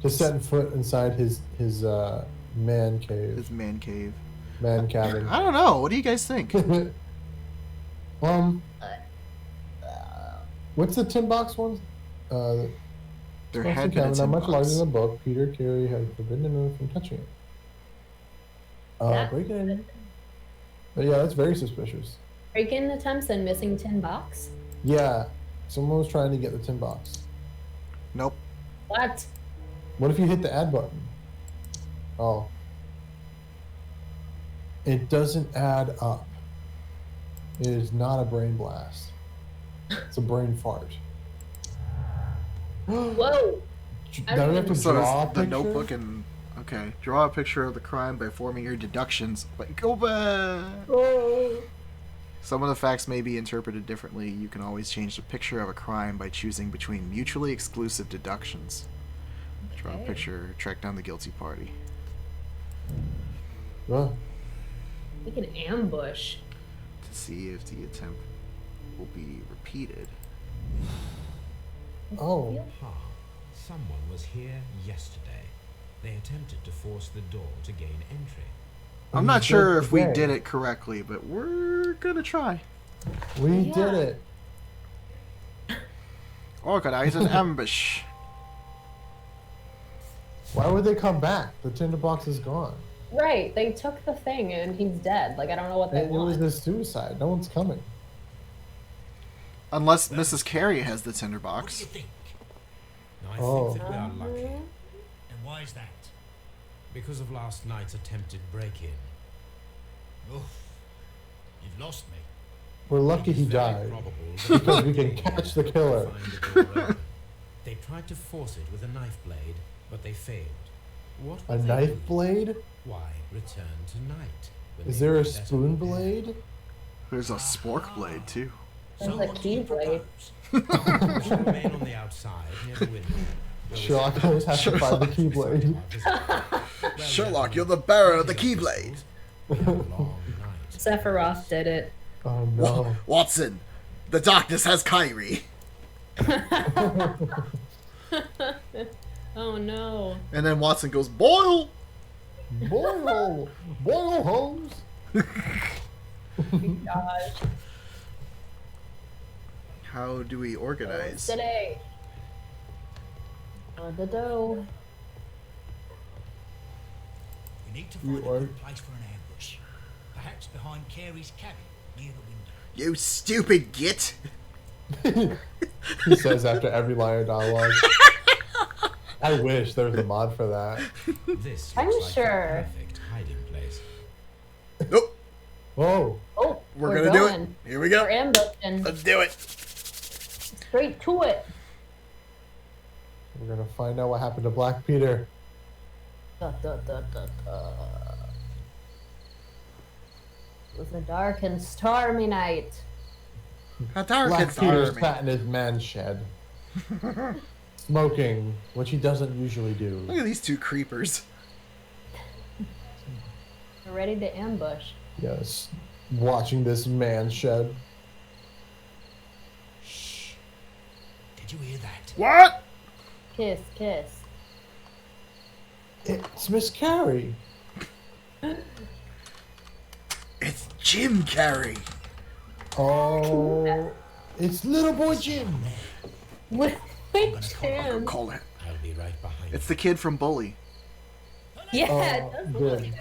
to set foot inside his man cave, His man cave. man cabin. I don't know. What do you guys think? What's the tin box one? They're Close head to cabin, in a not much larger box. than the book. Peter Carey had forbidden anyone from touching it. That- Break it in. But yeah, that's very suspicious. Break-in attempts and missing tin box? Yeah, someone was trying to get the tin box. Nope. What? What if you hit the add button? Oh. It doesn't add up. It is not a brain blast. It's a brain fart. Whoa! Now we have to So draw a it's the picture? notebook and... Okay. Draw a picture of the crime by forming your deductions. But go back! Oh. Some of the facts may be interpreted differently. You can always change the picture of a crime by choosing between mutually exclusive deductions. Draw a Okay. picture, track down the guilty party. Huh. Like an ambush. To see if the attempt will be repeated. Oh. Ah, someone was here yesterday. They attempted to force the door to gain entry. I'm We not sure did if we today. did it correctly, but we're gonna try. We Yeah. did it. Organize an ambush. Why would they come back? The tinder box is gone. Right, they took the thing and he's dead. Like, I don't know what they It was want. a suicide. No one's coming. Unless Mrs. Carey has the What do tinderbox. you think? I Oh. think that we are lucky And why is that? because of last night's attempted break-in. Oof. You've lost me. We're lucky he It is very died. probable Because that we can they catch the tried to killer. find the door open. They tried to force it with a knife blade, but they failed. What A will they knife do? blade? Why return tonight? when Is they there a will better spoon prepare? blade? There's a spork blade, too. There's a what do you key blade. propose? We shall remain on the outside near the window. where we Sherlock shall Holmes has to find the Keyblade. Sherlock, you're the bearer of the Keyblade. We have a long night. Sephiroth did it. Oh no. Watson, the darkness has Kyrie. Oh no. And then Watson goes, Boyle! Boyle! Boyle Holmes! Gosh. How do we organize? Today. On the dough. We need to You find a are- good place for an ambush. Perhaps behind Carey's cabin, near the window. You stupid git! He says after every line of dialogue. I wish there was a mod for that. This I'm looks like sure. the perfect hiding place. Nope. Whoa. Oh, We're gonna do going. it. Here we go. We're ambushing. Let's do it. Straight to it. We're gonna find out what happened to Black Peter. Da, da, da, da, da. It was a dark and stormy night. How dark Black it's Peter army. sat in his man shed. Smoking, which he doesn't usually do. Look at these two creepers. We're ready to ambush. Yes. Watching this man shed. Shh. Did you hear that? What? Kiss, kiss. It's Miss Carey. It's Jim Carrey. Oh, it's little boy Jim. Which Jim? Call it. I'll be right behind It's the kid from Bully. Yeah, Oh, it does look good. like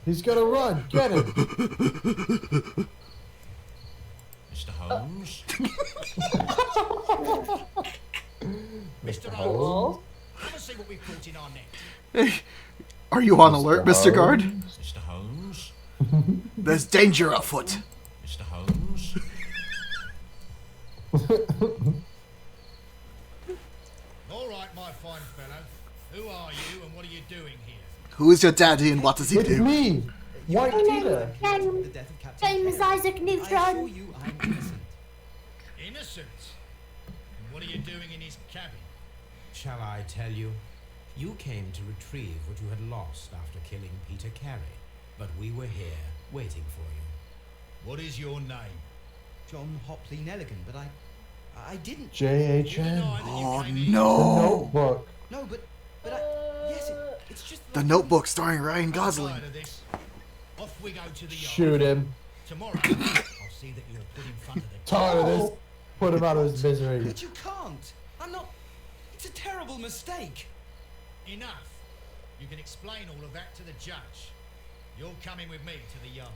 He's gonna run. Get him. Mr. Holmes? Mr. Holmes? cool. Come and see what we've caught in our net. Are you on alert, Mr. Guard? Mr. Holmes? There's danger afoot. Mr. Holmes? All right, my fine fellow. Who are you and what are you doing here? Who is your daddy and what does he It's do? me, White Peter. The death of Captain James Carey. Isaac I Neutron. assure you I'm innocent. Innocent? And what are you doing in his cabin? Shall I tell you? You came to retrieve what you had lost after killing Peter Carey, but we were here, waiting for you. What is your name? John Hopley Nelligan, but I didn't. You JHN. deny that you Oh came in- The no! Notebook. No, but yes, it's just that The I Notebook starring Ryan I'm Gosling. tired of this. Off we go to the yard. Shoot him. Tomorrow, I'll see that you're put in front of the Tired of this. Put him out of his misery. But you can't. I'm not. It's a terrible mistake. Enough. You can explain all of that to the judge. You're coming with me to the yard.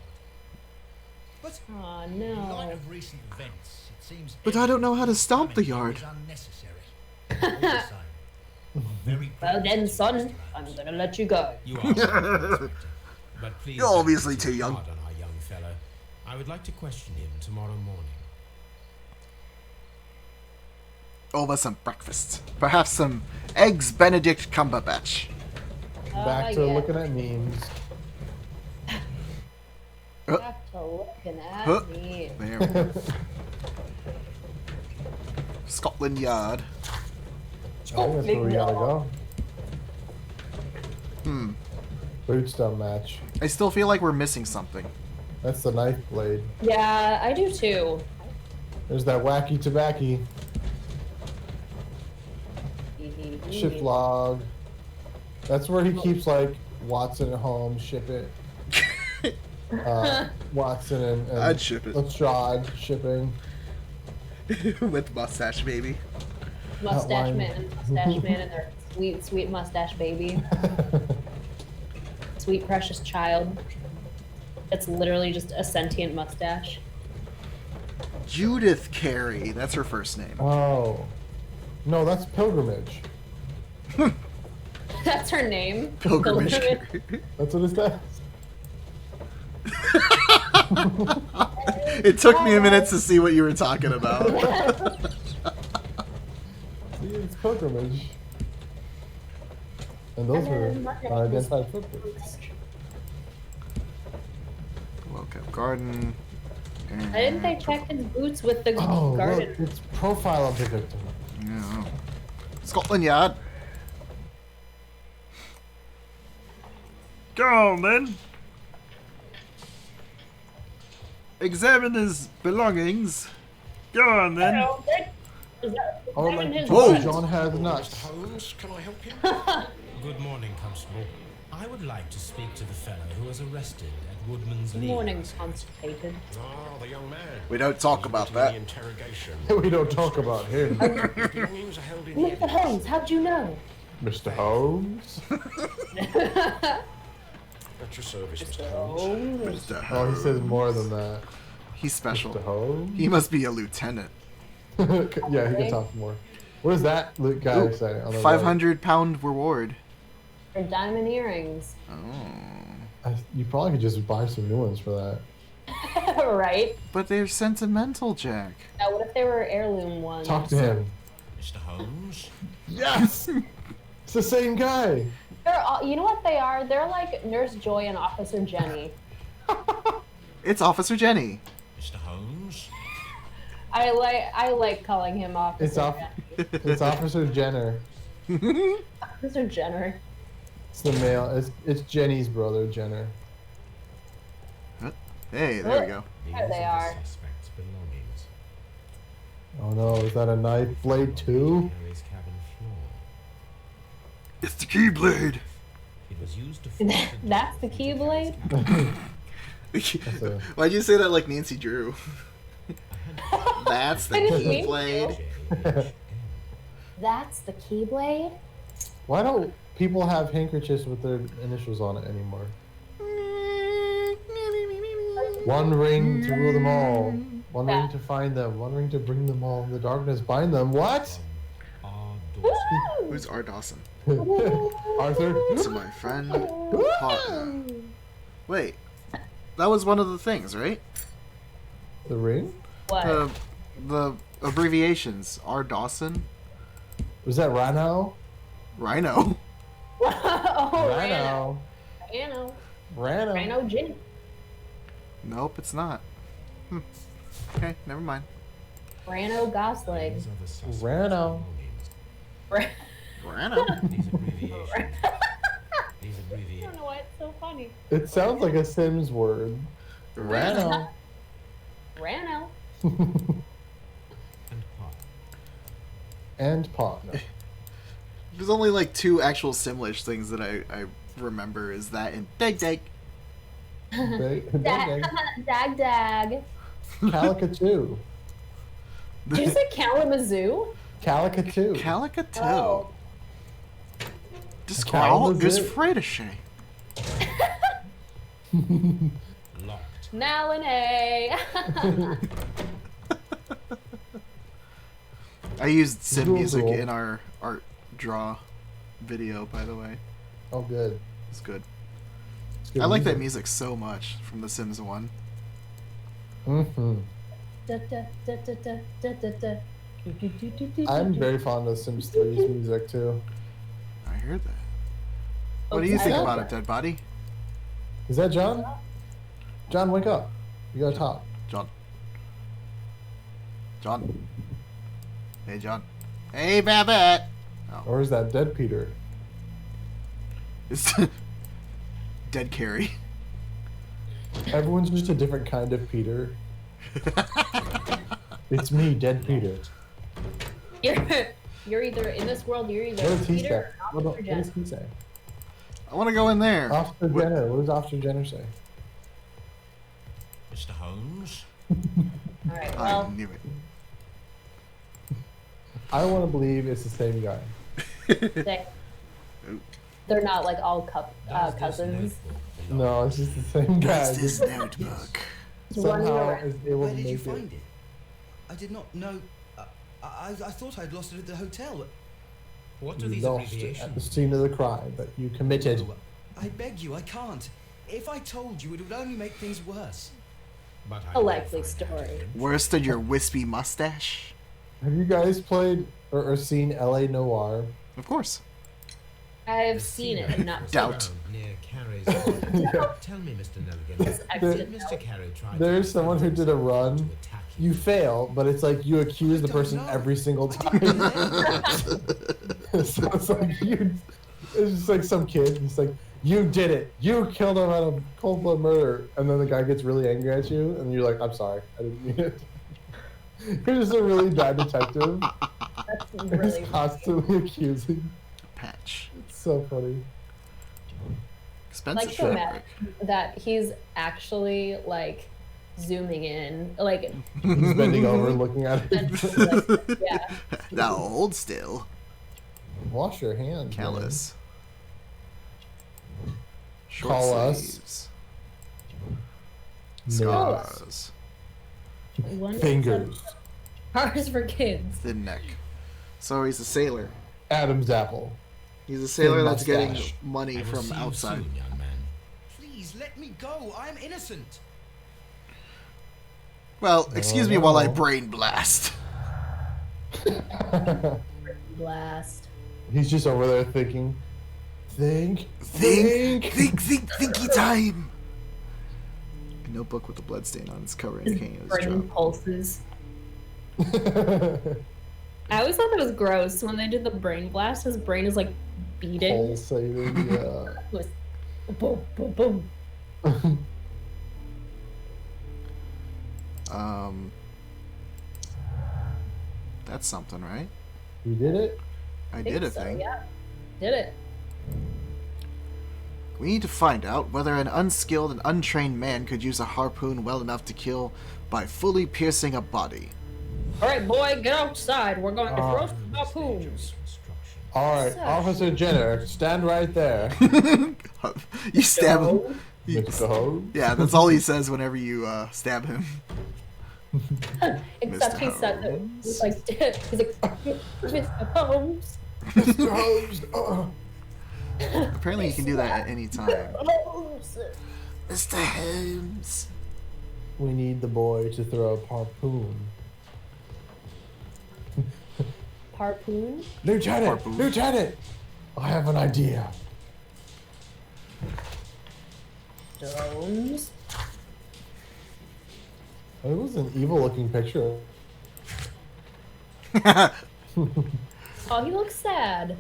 But Oh In light no. of recent events, it seems. But I don't know how to stomp the coming yard. here is unnecessary. All the same, I'm very Well pleased then, that son, you I'm Mr. gonna let you go. You are welcome, Inspector. But please You're don't obviously be too young. hard on our young fellow. I would like to question him tomorrow morning. Over some breakfast. Perhaps some eggs Benedict Cumberbatch. Back to yeah. looking at memes. Back to looking at Huh. me. There we go. Scotland Yard. I think that's where we gotta go. Hmm. Bootstone match. I still feel like we're missing something. That's the knife blade. Yeah, I do too. There's that wacky tobacco. Shift log. That's where he keeps like Watson at home. Ship it. Watson and I'd ship it. Lestrade shipping. With mustache, baby. Mustache Outline. man, and their sweet, sweet mustache baby. Sweet precious child. It's literally just a sentient mustache. Judith Carey. That's her first name. Oh. No, that's pilgrimage. That's her name. Pilgrimage. That's what it says. It took me a minute to see what you were talking about. See, it's pilgrimage. And those were unidentified footprints. Welcome garden. I didn't think check his boots with the Oh, garden. look, it's profile of the victim. Yeah. Scotland Yard. Go on then. Examine his belongings. Go on then. I would like to his Whoa. talk John has nuts. Holmes, can I help you? Good morning, Constable. I would like to speak to the fellow who was arrested at Woodman's Lee. Morning, last night. constipated. Ah, the young man. We don't talk about Who was that. in the interrogation. We don't talk about him. His belongings are held in Mr. evidence. Holmes, how'd you know? Mr. Holmes. At your service, Mr. Holmes. Oh, he says more than that. He's special. Mr. Holmes. He must be a lieutenant. Yeah, he can talk more. What does that guy say? On the 500-pound reward. For diamond earrings. Oh. You probably could just buy some new ones for that. Right? But they're sentimental, Jack. Now, what if they were heirloom ones? Talk to him. Mr. Holmes? Yes! It's the same guy. They're all, you know what they are? They're like Nurse Joy and Officer Jenny. It's Officer Jenny. Mr. Holmes? I like calling him Officer Jenny. It's Officer Jenner. Officer Jenner. It's the male. It's Jenny's brother, Jenner. Hey, there we go. There they are. Suspect's belongings. Oh no, is that a knife blade too? Harry's cabin floor. It's the Keyblade. It was used to force the That's the door Keyblade? Why'd you say that like Nancy Drew? That's the I didn't mean Keyblade. That's the Keyblade? Why don't people have handkerchiefs with their initials on it anymore? One ring to rule them all. One ring to find them. One ring to bring them all. In the darkness bind them. What? Who's R. Dawson? Arthur? This is my friend. Partner. Wait, that was one of the things, right? The ring? What? The abbreviations. R. Dawson. Was that Rhino? Rhino. Oh, Rhino. Rhino. Rhino. Rhino Jin. Nope, it's not. Okay, never mind. Rhino Gosling. These are the suspect's Rhino. belongings. Rhino. These abbreviations. These I abbreviations. don't know why it's so funny. It sounds like a Sims word. Rhino. Rhino. And pot. And partner. There's only like 2 actual Simlish things that I remember is that and Dag Dag. Dag Dag. Calicatoo. Did you say Kalamazoo? Calicatoo. Calicatoo. Oh. Just Kalamazoo. Just Fredishay. Locked. Now an A. I used Sim Google. music in our art draw video, by the way. Oh, good. It's good. It's good I like that music so much from The Sims 1. Mm-hmm. Da, da, da, da, da, da, da, da. Do, do, do, do, do, I'm do. very fond of Sims 3's music too. I heard that. What do you think about it, Dead Body? Is that John? John, wake up. You gotta talk. John. John. Hey, John. Hey, Babette. Oh. Or is that Dead Peter? It's Dead Carrie. Everyone's just a different kind of Peter. It's me, Dead Peter. You're either in this world, you're either What does he say? Peter or What Officer does Jen. he say? I want to go in there. Officer What- Jenner. What does Officer Jenner say? Mr. Holmes? Alright, I well, knew it. I want to believe it's the same guy. they're not like all Does this cousins. notebook belong? No, it's just the same guy. What's this Just notebook? somehow Running is able Where to did you make find it. it? I did not know. I thought I'd lost it at the hotel. What are You these lost it at the abbreviations? scene of the crime that you committed. Oh, I beg you, I can't. If I told you, it would only make things worse. But I A will likely find out. story. Worse than your wispy mustache? Have you guys played or seen L.A. Noir? Of course. I've The seen it, scene but not Doubt. around Near Carrie's. Yeah. Tell me, Mr. Nelligan. excellent. Did Mr. Carey try There's to someone who did a run. to attack You fail, but it's like you accuse the don't person know. every single time. So it's like you. It's just like some kid. It's like you did it. You killed him out of cold blood murder, and then the guy gets really angry at you, and you're like, "I'm sorry, I didn't mean it." You're just a really bad detective. That's He's really funny. constantly accusing. Patch. It's so funny. Expensive Like to imagine fabric. that he's actually like zooming in, like, He's bending over, looking at and, it. like yeah. Now hold still. Wash your hands. Callus. Short Call us. sleeves. Nails. Scars. One Fingers. Cars for kids. Thin neck. So he's a sailor. Adam's apple. He's a sailor Thin that's getting mustache. money I will from see you outside. soon, young man. Please let me go. I am innocent. Well, excuse me while I no. brain blast. Blast. He's just over there thinking. Think. Thinky time. A notebook with a bloodstain on its cover His indicating it was brain drunk. pulses. I always thought that was gross. When they did the brain blast, his brain is like beating. Pulsating, yeah. It was boom, boom, boom. That's something, right? You did it? I Think did a so, thing. Yeah, did it. We need to find out whether an unskilled and untrained man could use a harpoon well enough to kill by fully piercing a body. All right, boy, get outside. We're going to throw some Dangerous harpoons. instruction. Alright, So- Officer Jenner, stand right there. You stab him. Go. Mr. Holmes. Yeah, that's all he says whenever you stab him. Except he Mr. said that he's like, he's like, Mr. Holmes. Mr. Holmes. Apparently you can do that at any time. Holmes. Mr. Holmes. We need the boy to throw a harpoon. Harpoon? Lieutenant! Harpoon. Lieutenant! I have an idea. Holmes. It was an evil looking picture. Oh, he looks sad.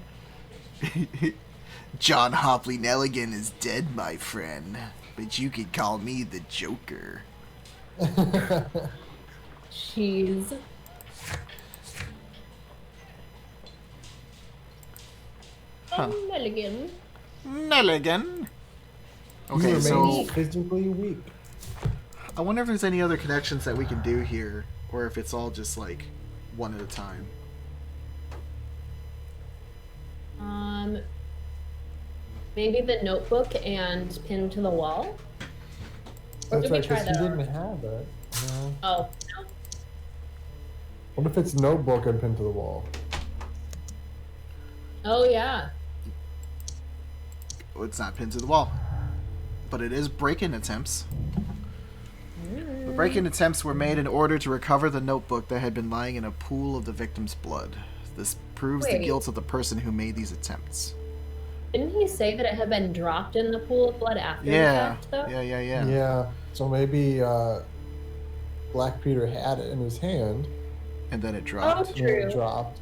John Hopley Nelligan is dead, my friend. But you could call me the Joker. Jeez. Huh. Milligan. Nelligan. You Okay, remain so physically weak. I wonder if there's any other connections that we can do here, or if it's all just like one at a time. Maybe the notebook and pin to the wall? Or That's did we right, try because he that didn't already? have it. No. Oh, no. What if it's notebook and pinned to the wall? Oh, yeah. Well, it's not pinned to the wall, but it is break-in attempts. The break-in attempts were made in order to recover the notebook that had been lying in a pool of the victim's blood. This proves the Wait. guilt of the person who made these attempts. Didn't he say that it had been dropped in the pool of blood after the Yeah, fact, though? yeah. Yeah. So maybe Black Peter had it in his hand. And then it Oh, dropped. And true. it dropped.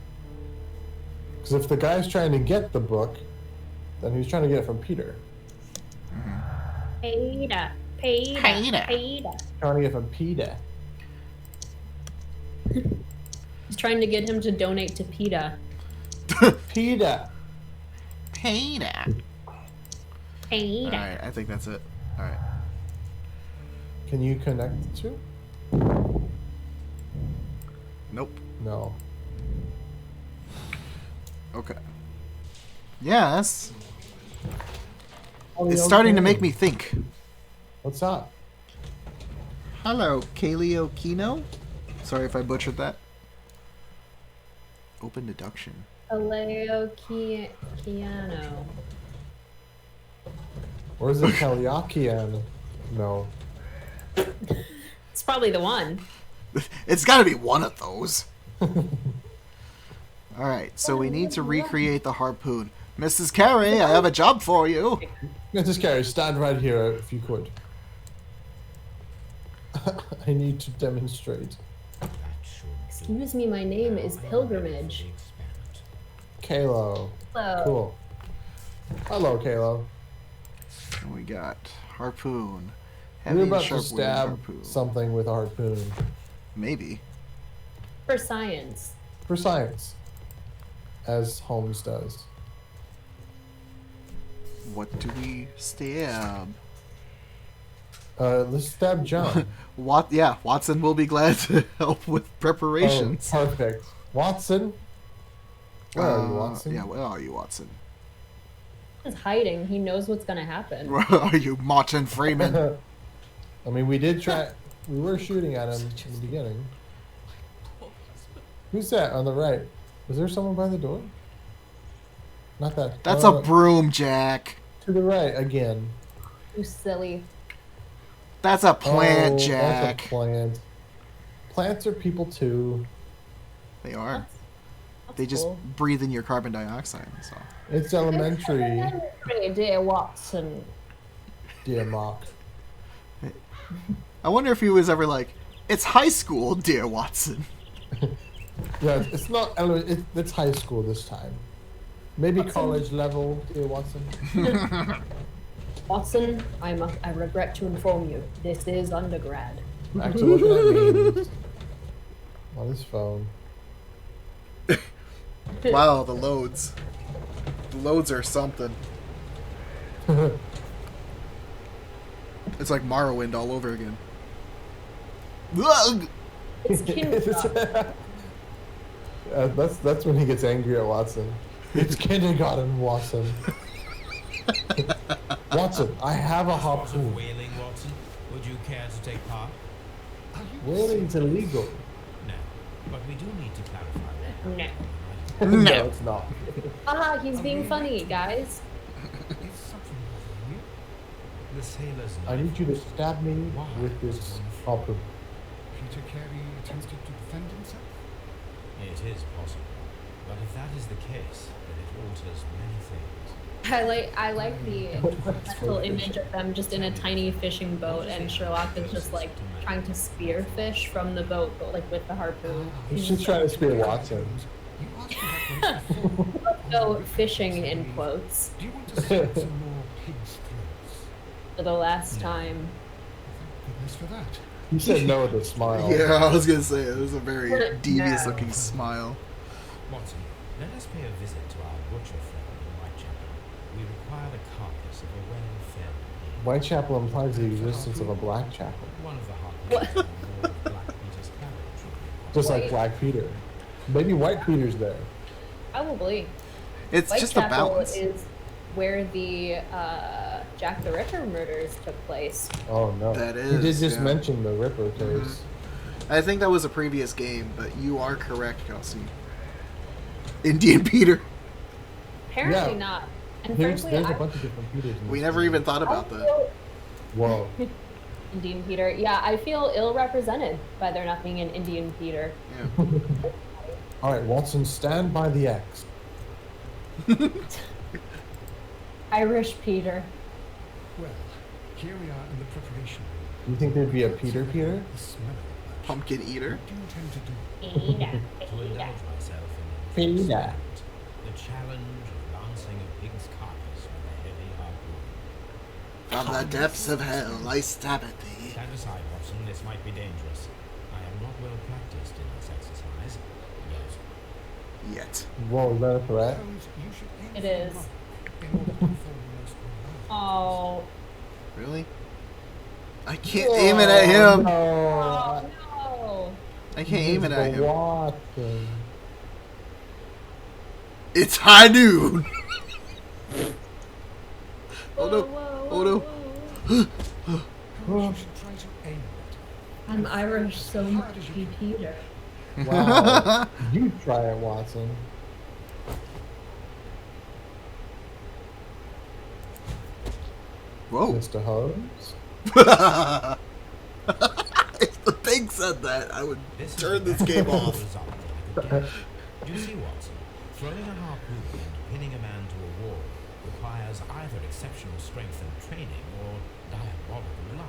Because if the guy's trying to get the book, then he was trying to get it from Peter. Peter. Peter. Trying to get it from Peter. He's trying to get him to donate to PETA. Peter! Peter. PETA. Alright, I think that's it. Alright. Can you connect the two? Nope. No. Okay. Yes. Oh, It's yeah, starting to okay. make me think. What's up? Hello, Kelatonin. Sorry if I butchered that. Open deduction. Aleo Keanu. Or is it Kelyakian? No. It's probably the one. It's got to be one of those. Alright, so we need to recreate the harpoon. Mrs. Carey, I have a job for you. Mrs. Carey, stand right here if you could. I need to demonstrate. That should do Excuse me, my name is Pilgrimage. the experiment. Kalo. Hello. Cool. Hello, Kalo. And we got harpoon. We're Heavy and about to sharp-wielded stab harpoon. something with a harpoon. Maybe. For science. For science. As Holmes does. What do we stab? Let's stab John. Watson will be glad to help with preparations. Oh, perfect. Watson, Where are you, Watson? Yeah, where are you, Watson? He's hiding. He knows what's gonna happen. Where are you, Martin Freeman? I mean, we did try. We were shooting at him in the beginning. Who's that on the right? Is there someone by the door? Not that. That's a broom, Jack. To the right again. You silly. That's a plant, That's Jack. a plant. Plants are people too. They are. That's They just cool. breathe in your carbon dioxide. So. It's elementary, Dear Watson. dear Mark. I wonder if he was ever like, "It's high school, dear Watson." Yeah, it's not. It's high school this time. Maybe college level, dear Watson. Watson, I regret to inform you, this is undergrad. Back to looking at memes on his phone. Wow, the loads. The loads are something. It's like Morrowind all over again. Ugh! It's kindergarten. That's when he gets angry at Watson. It's kindergarten, Watson. Watson, I have a Spot of harpoon. whaling, Watson. Would you care to take part? Whaling's illegal. No, but we do need to clarify that. No. No, it's not. He's being funny, guys. Is something bothering you? The sailor's I need you to stab me Why? with this harpoon. Peter Carey attempted to defend himself? It is possible. But if that is the case, then it alters many things. I like the mental image of them just in a tiny fishing boat, and Sherlock is just like trying to spear fish from the boat, but like with the harpoon. He's just trying to spear Watson. You asked me that once before. So fishing in quotes Do you want to slit some more pig's throats? for the last time. Thank goodness for that. He said no with a smile. Yeah, I was gonna say it was a very devious-looking smile. Watson, let us pay a visit to our butcher friend in Whitechapel. We require the carcass of a well-fed pig. Whitechapel implies the existence of a black chapel. One of the hot What? meats on board Black Peter's carriage. Just like Wait. Black Peter. Maybe White Peter's there. Probably. It's just a Whitechapel balance. is where the Jack the Ripper murders took place. Oh no. That He did is, just yeah. mention the Ripper case. I think that was a previous game, but you are correct, Kelsey. Indian Peter. Apparently Yeah. not. And There's frankly, a I bunch of different Peters. In We this never game. even thought about that. Whoa. Indian Peter. Yeah, I feel ill-represented by there not being an Indian Peter. Yeah. All right, Watson, stand by the X. Irish Peter. Well, here we are in the preparation room. You think there'd be a Peter Peter? The smell of it. Pumpkin eater. What do you intend to do? To indulge myself in an Peter. experiment, the challenge of lancing a pig's carcass with a heavy harpoon. From the depths of hell, I stab at thee. Stand aside, Watson. This might be dangerous. I am not well practiced in this exercise. Yes. Yet. Whoa, is that a threat? Holmes, you should aim It for the is. rock in order to perform the most reliable. Oh. Really? I can't aim it at him. No. Oh no. I can't aim it at him. Watson. It's high noon. Oh no. Whoa, Oh no. whoa. Holmes, you should try to aim it. I'm Irish, so much be Peter. Wow. You try it, Watson. Whoa. Mr. Holmes. If the pig said that, I would This is turn the this game best off. result I could get. You see, Watson, throwing a harpoon and pinning a man to a wall requires either exceptional strength and training or diabolical luck.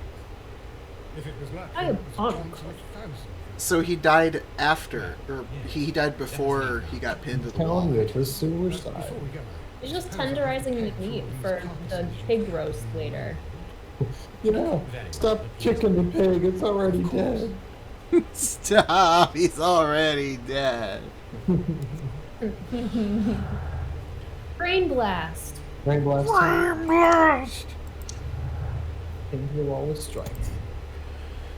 If it was luck, I it was a am chance of 1,000. So he died after, or he died before he got pinned to the wall. Telling you, it's a But suicide. before we go, He's just tenderizing the meat for the pig roast later. Yeah. Stop kicking the pig. It's already dead. Stop! He's already dead. Brain blast. Rain blast. Flame blast! Pig will always strike.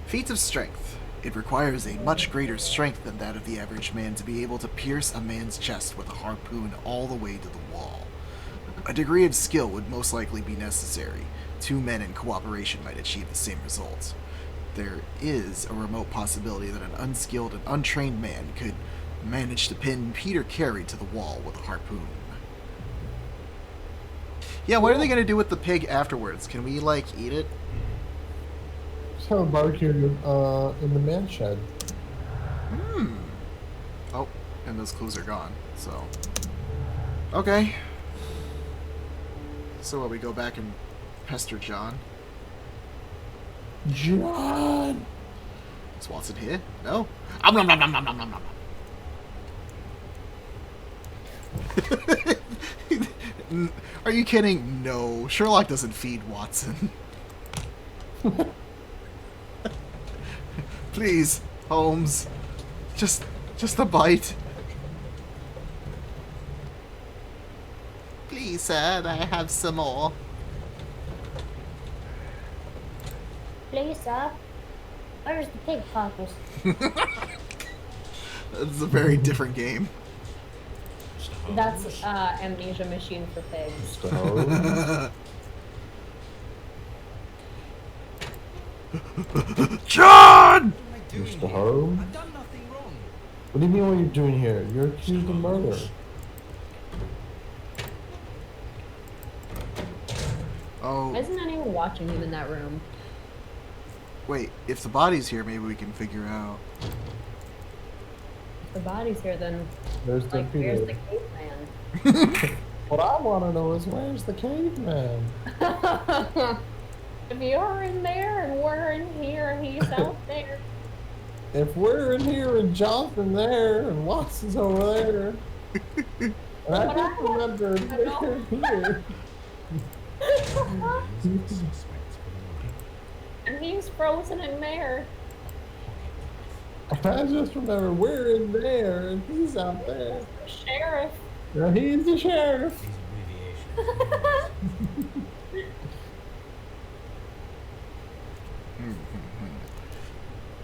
Feats of strength. It requires a much greater strength than that of the average man to be able to pierce a man's chest with a harpoon all the way to the wall. A degree of skill would most likely be necessary. 2 men in cooperation might achieve the same results. There is a remote possibility that an unskilled and untrained man could manage to pin Peter Carey to the wall with a harpoon. Yeah, what are they going to do with the pig afterwards? Can we, like, eat it? Just have a barbecue in the man shed. Oh, and those clues are gone, so... Okay. So what, we go back and pester John? John! Is Watson here? No? Are you kidding? No. Sherlock doesn't feed Watson. Please, Holmes. Just a bite. Please, sir, I have some more. Please, sir. Where's the pig poppers? It's a very different game. That's Amnesia Machine for pigs. John! Mr. Holmes? I've done nothing wrong. What do you mean what you're doing here? You're accused of murder. Oh, Why isn't anyone watching him in that room? wait. If the body's here, maybe we can figure out. If the body's here, then There's the like, where's Peter. the caveman? What I want to know is where's the caveman? If you're in there and we're in here and he's out there. If we're in here and Jonathan there and Watson's over there, and I just remember they're here. And he's frozen in there. I just remember we're in there and he's out there. The sheriff. Now he's the sheriff. These abbreviations.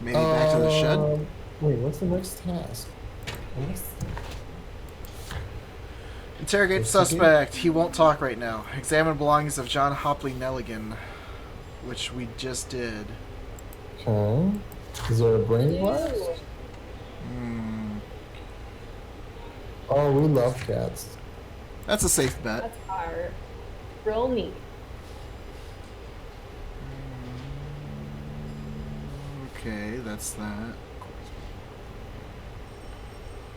Maybe back to the shed? Wait, what's the next task? Interrogate suspect. He won't talk right now. Examine belongings of John Hopley Nelligan, which we just did. Okay. Is there a brain blast? Oh, we love cats. That's a safe bet. That's our real neat. Okay, that's that.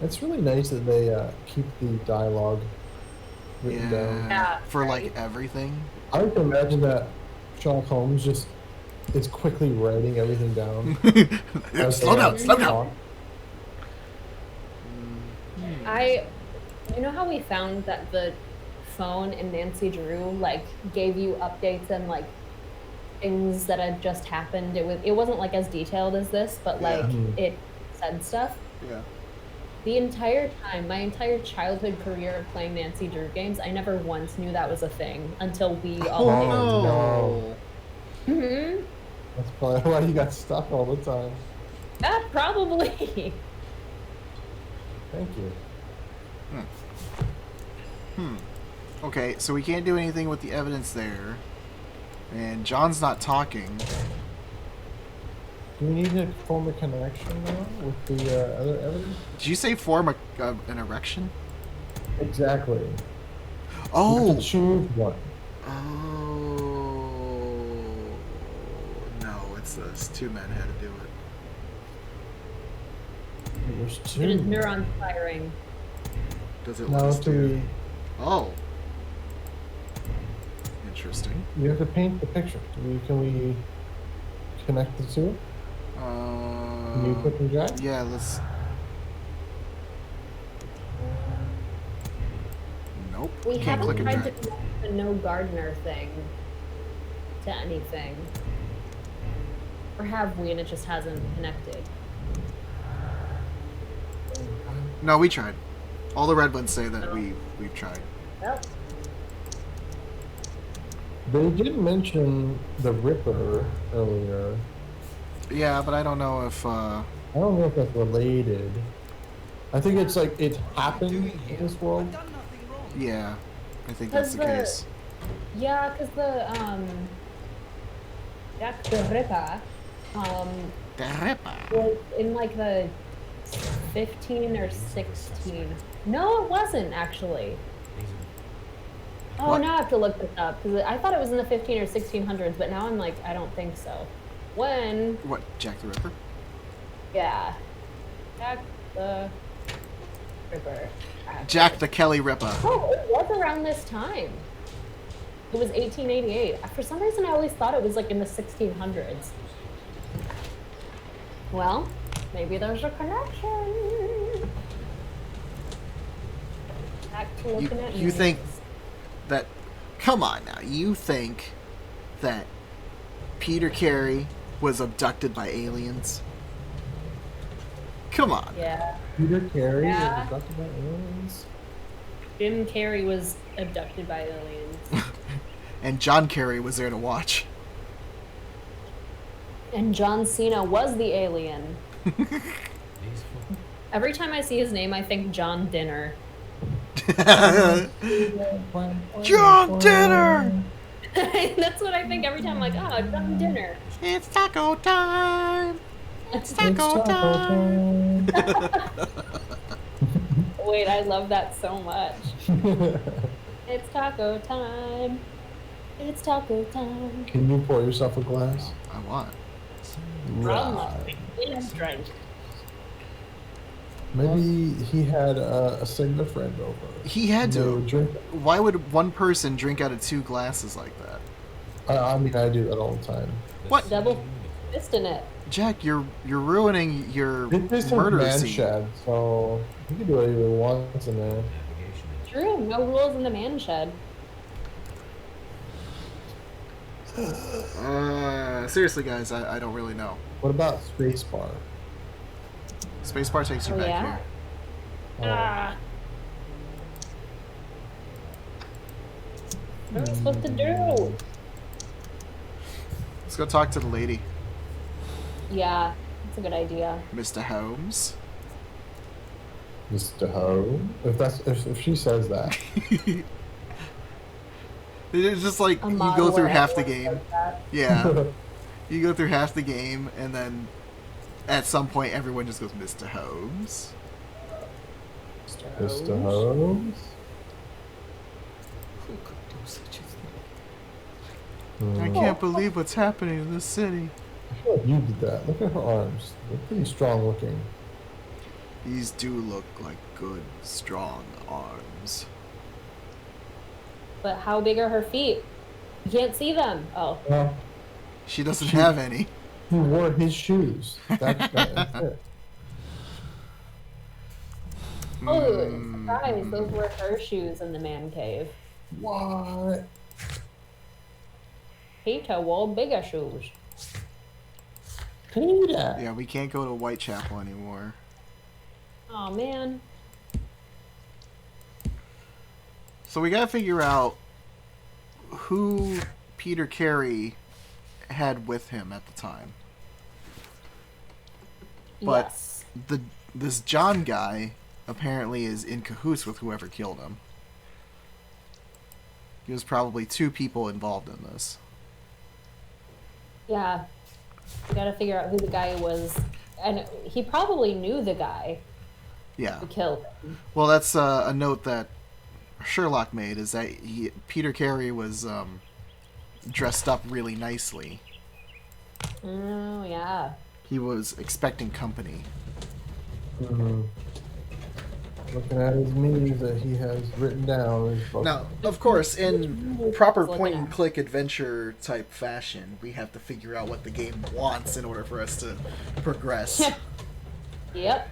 It's really nice that they keep the dialogue written down. Yeah, For right. like everything. I would imagine that Sherlock Holmes just is quickly writing everything down. Slow down, slow down. You know how we found that the phone in Nancy Drew like gave you updates and like things that had just happened. It wasn't like as detailed as this, but like it said stuff. Yeah. The entire time, my entire childhood career of playing Nancy Drew games, I never once knew that was a thing until we all Oh did. no. Mm-hmm. That's probably why you got stuck all the time. Yeah, probably. Thank you. Okay, so we can't do anything with the evidence there. And John's not talking. Do we need to form a connection now with the other evidence? Did you say form an erection? Exactly. You Oh! have to choose one. Oh. No, it's this. 2 men had to do it. There's It is two. neurons firing. Does it Now let us do do? we, Oh. Interesting. you have to paint the picture. Can we connect the two? Can you click and drag? Yeah, let's. Nope. We Can't haven't click and tried drag. to connect the no gardener thing to anything. Or have we and it just hasn't connected? No, we tried. All the red ones say that we've tried. Well, They did mention the Ripper earlier. Yeah, but I don't know if. I don't know if that's related. I think it's like it happened in this world. I've done nothing wrong. Yeah, I think that's the case. Yeah, because Jack the Ripper, The Ripper. was in like the 15 or 16. No, it wasn't actually. Oh, What? now I have to look this up because I thought it was in the 15 or 1600s, but now I'm like, I don't think so. When? What? Jack the Ripper? Yeah, Jack the Ripper. Jack the Kelly Ripper. Oh, it was around this time. It was 1888. For some reason, I always thought it was like in the 1600s. Well, maybe there's a connection. Back to looking at You think that? Come on now. You think that Peter Carey was abducted by aliens? Come on. Yeah. Peter Carey Yeah. was abducted by aliens. Jim Carrey was abducted by aliens. And John Kerry was there to watch. And John Cena was the alien. Every time I see his name, I think John Dinner. John Dinner! That's what I think every time. I'm like, oh, John Dinner. It's taco time! It's taco time! Wait, I love that so much. It's taco time. It's taco time. Can you pour yourself a glass? I want. Right. Drink. Maybe he had a single friend over. He had They to. would drink. Why would one person drink out of 2 glasses like that? I mean, I do that all the time. What? Double fist in it. Jack, you're ruining your This is a murder man scene. shed, so you can do it either once in there. True, no rules in the man shed. Seriously, guys, I don't really know. What about spacebar? Spacebar takes you Oh, back yeah? here. Ah. What are we supposed to do? Let's go talk to the lady, Yeah, that's a good idea. Mr. Holmes. Mr. Ho? If she says that. It's just like A you model go through where half the everyone game. says that. Yeah. You go through half the game, and then at some point, everyone just goes, Mr. Holmes. Mr. Holmes? Who could do such a thing? I can't believe what's happening in this city. I feel like you did that. Look at her arms. They're pretty strong looking. These do look like good, strong arms. But how big are her feet? You can't see them. Oh. Well, She doesn't have any. he wore his shoes. That's it. Oh, surprise. Those were her shoes in the man cave. What? Peter wore bigger shoes. Peter. Yeah, we can't go to Whitechapel anymore. Oh, man. So we gotta figure out who Peter Carey had with him at the time. But Yes. this John guy apparently is in cahoots with whoever killed him. There's probably 2 people involved in this. Yeah. We gotta figure out who the guy was. And he probably knew the guy Yeah. who killed him. Well, that's a note that Sherlock made, is that Peter Carey was dressed up really nicely. Oh, yeah. He was expecting company. Mhm. Looking at his memes that he has written down. in his book. Now, of course, in proper Looking point and at. click adventure type fashion, we have to figure out what the game wants in order for us to progress. Yep.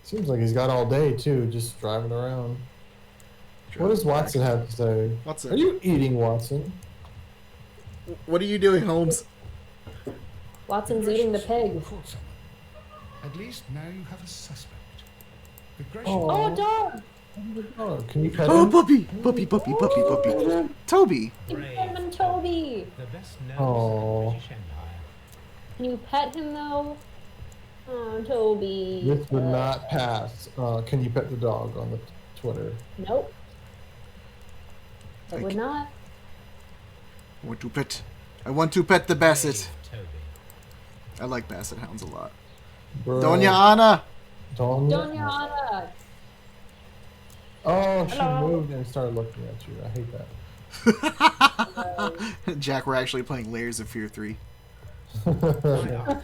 Seems like he's got all day too, just driving around. What does Watson have to say? What's Are it? you eating, Watson? What are you doing, Holmes? Watson's eating the pig. Caught someone. At least now you have a suspect. The Oh. Oh, dog! Oh, can you pet Oh, him? puppy! Puppy, puppy, puppy, puppy. Toby! It's him and Toby! The best known Oh. British Empire Can you pet him though? Oh, Toby. This would not pass. Can you pet the dog on the Twitter? Nope. It would not. I want to pet. I want to pet the Basset. Toby. I like Basset hounds a lot. Bro. Doña Ana. Doña Ana. Oh, she Hello. moved and started looking at you. I hate that. Jack, we're actually playing Layers of Fear 3. My archive.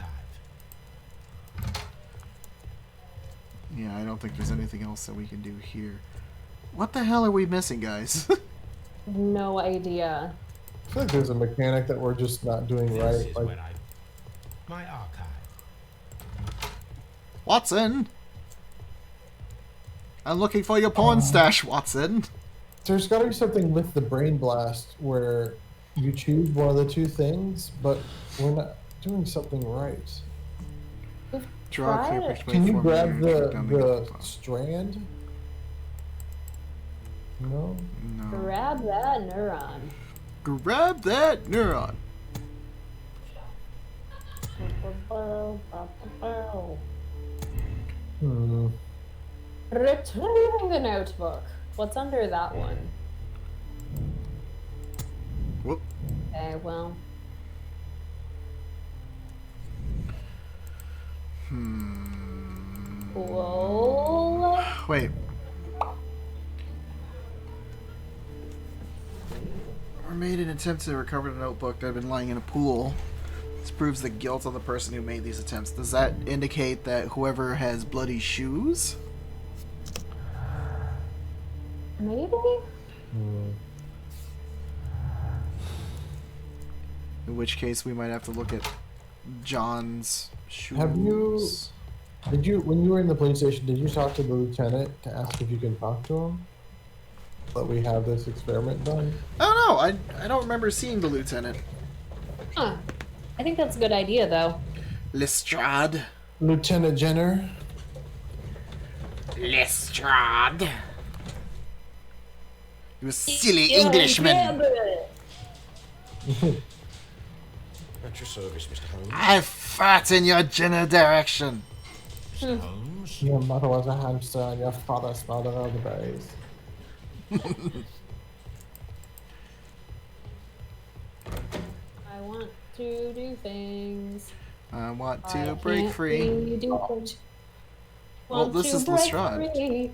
Yeah, I don't think there's anything else that we can do here. What the hell are we missing, guys? No idea. I feel like there's a mechanic that we're just not doing This right. is Like, where my archive. Watson! I'm looking for your porn stash, Watson. there's got to be something with the brain blast where you choose one of the two things, but we're not doing something right. Draw a clear Try it. picture. Can you for me grab and the click on the strand? No. No. Grab that neuron. Grab that neuron. Hmm. Retrieving the notebook. What's under that one? Whoop. Okay, well. Cool. Wait. Or made an attempt to recover the notebook that had been lying in a pool. This proves the guilt of the person who made these attempts. Does that indicate that whoever has bloody shoes? Maybe? In which case we might have to look at John's shoes. Have you? Did you, when you were in the police station, did you talk to the lieutenant to ask if you can talk to him? That we have this experiment done? I don't know. I don't remember seeing the lieutenant. Huh. I think that's a good idea, though. Lestrade. Lieutenant Jenner? Lestrade. You silly Englishman. At your service, Mr. Holmes. I fart in your general direction. Mr. Holmes. Your mother was a hamster and your father smelled of elderberries. I want to do things. I want I to break can't free. really do things. Well, Want this to is break Lestrade. free.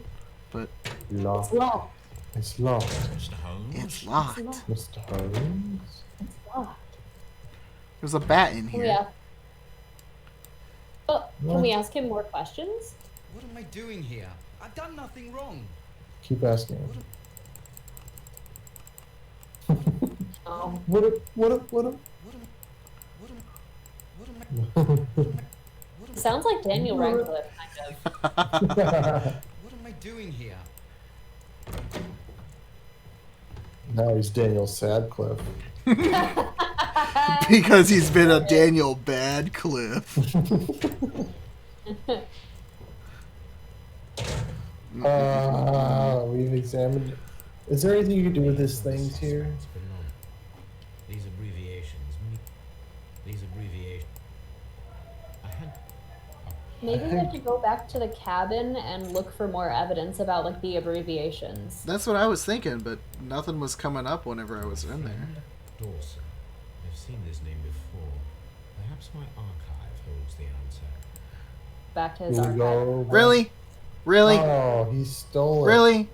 But Locked. Locked. It's locked. Mr. Holmes. it's locked. Mr. Holmes? It's locked. There's a bat in Can we here. ask? Oh, can What? we ask him more questions? What am I doing here? I've done nothing wrong. Keep asking. Oh. What am What am what am Sounds like Daniel Radcliffe, kind of. what am I doing here? Now he's Daniel Sadcliffe. Because he's been a Daniel Badcliffe. We've examined. Is there anything you can do with his things here? It's been long. These abbreviations. These abbreviations. I had. Maybe we have to go back to the cabin and look for more evidence about like the abbreviations. That's what I was thinking, but nothing was coming up whenever I was in there. Dawson. I've seen this name before. Perhaps my archive holds the answer. Back to his Here we archive. go. Really? Really? Oh, he stole it. Really?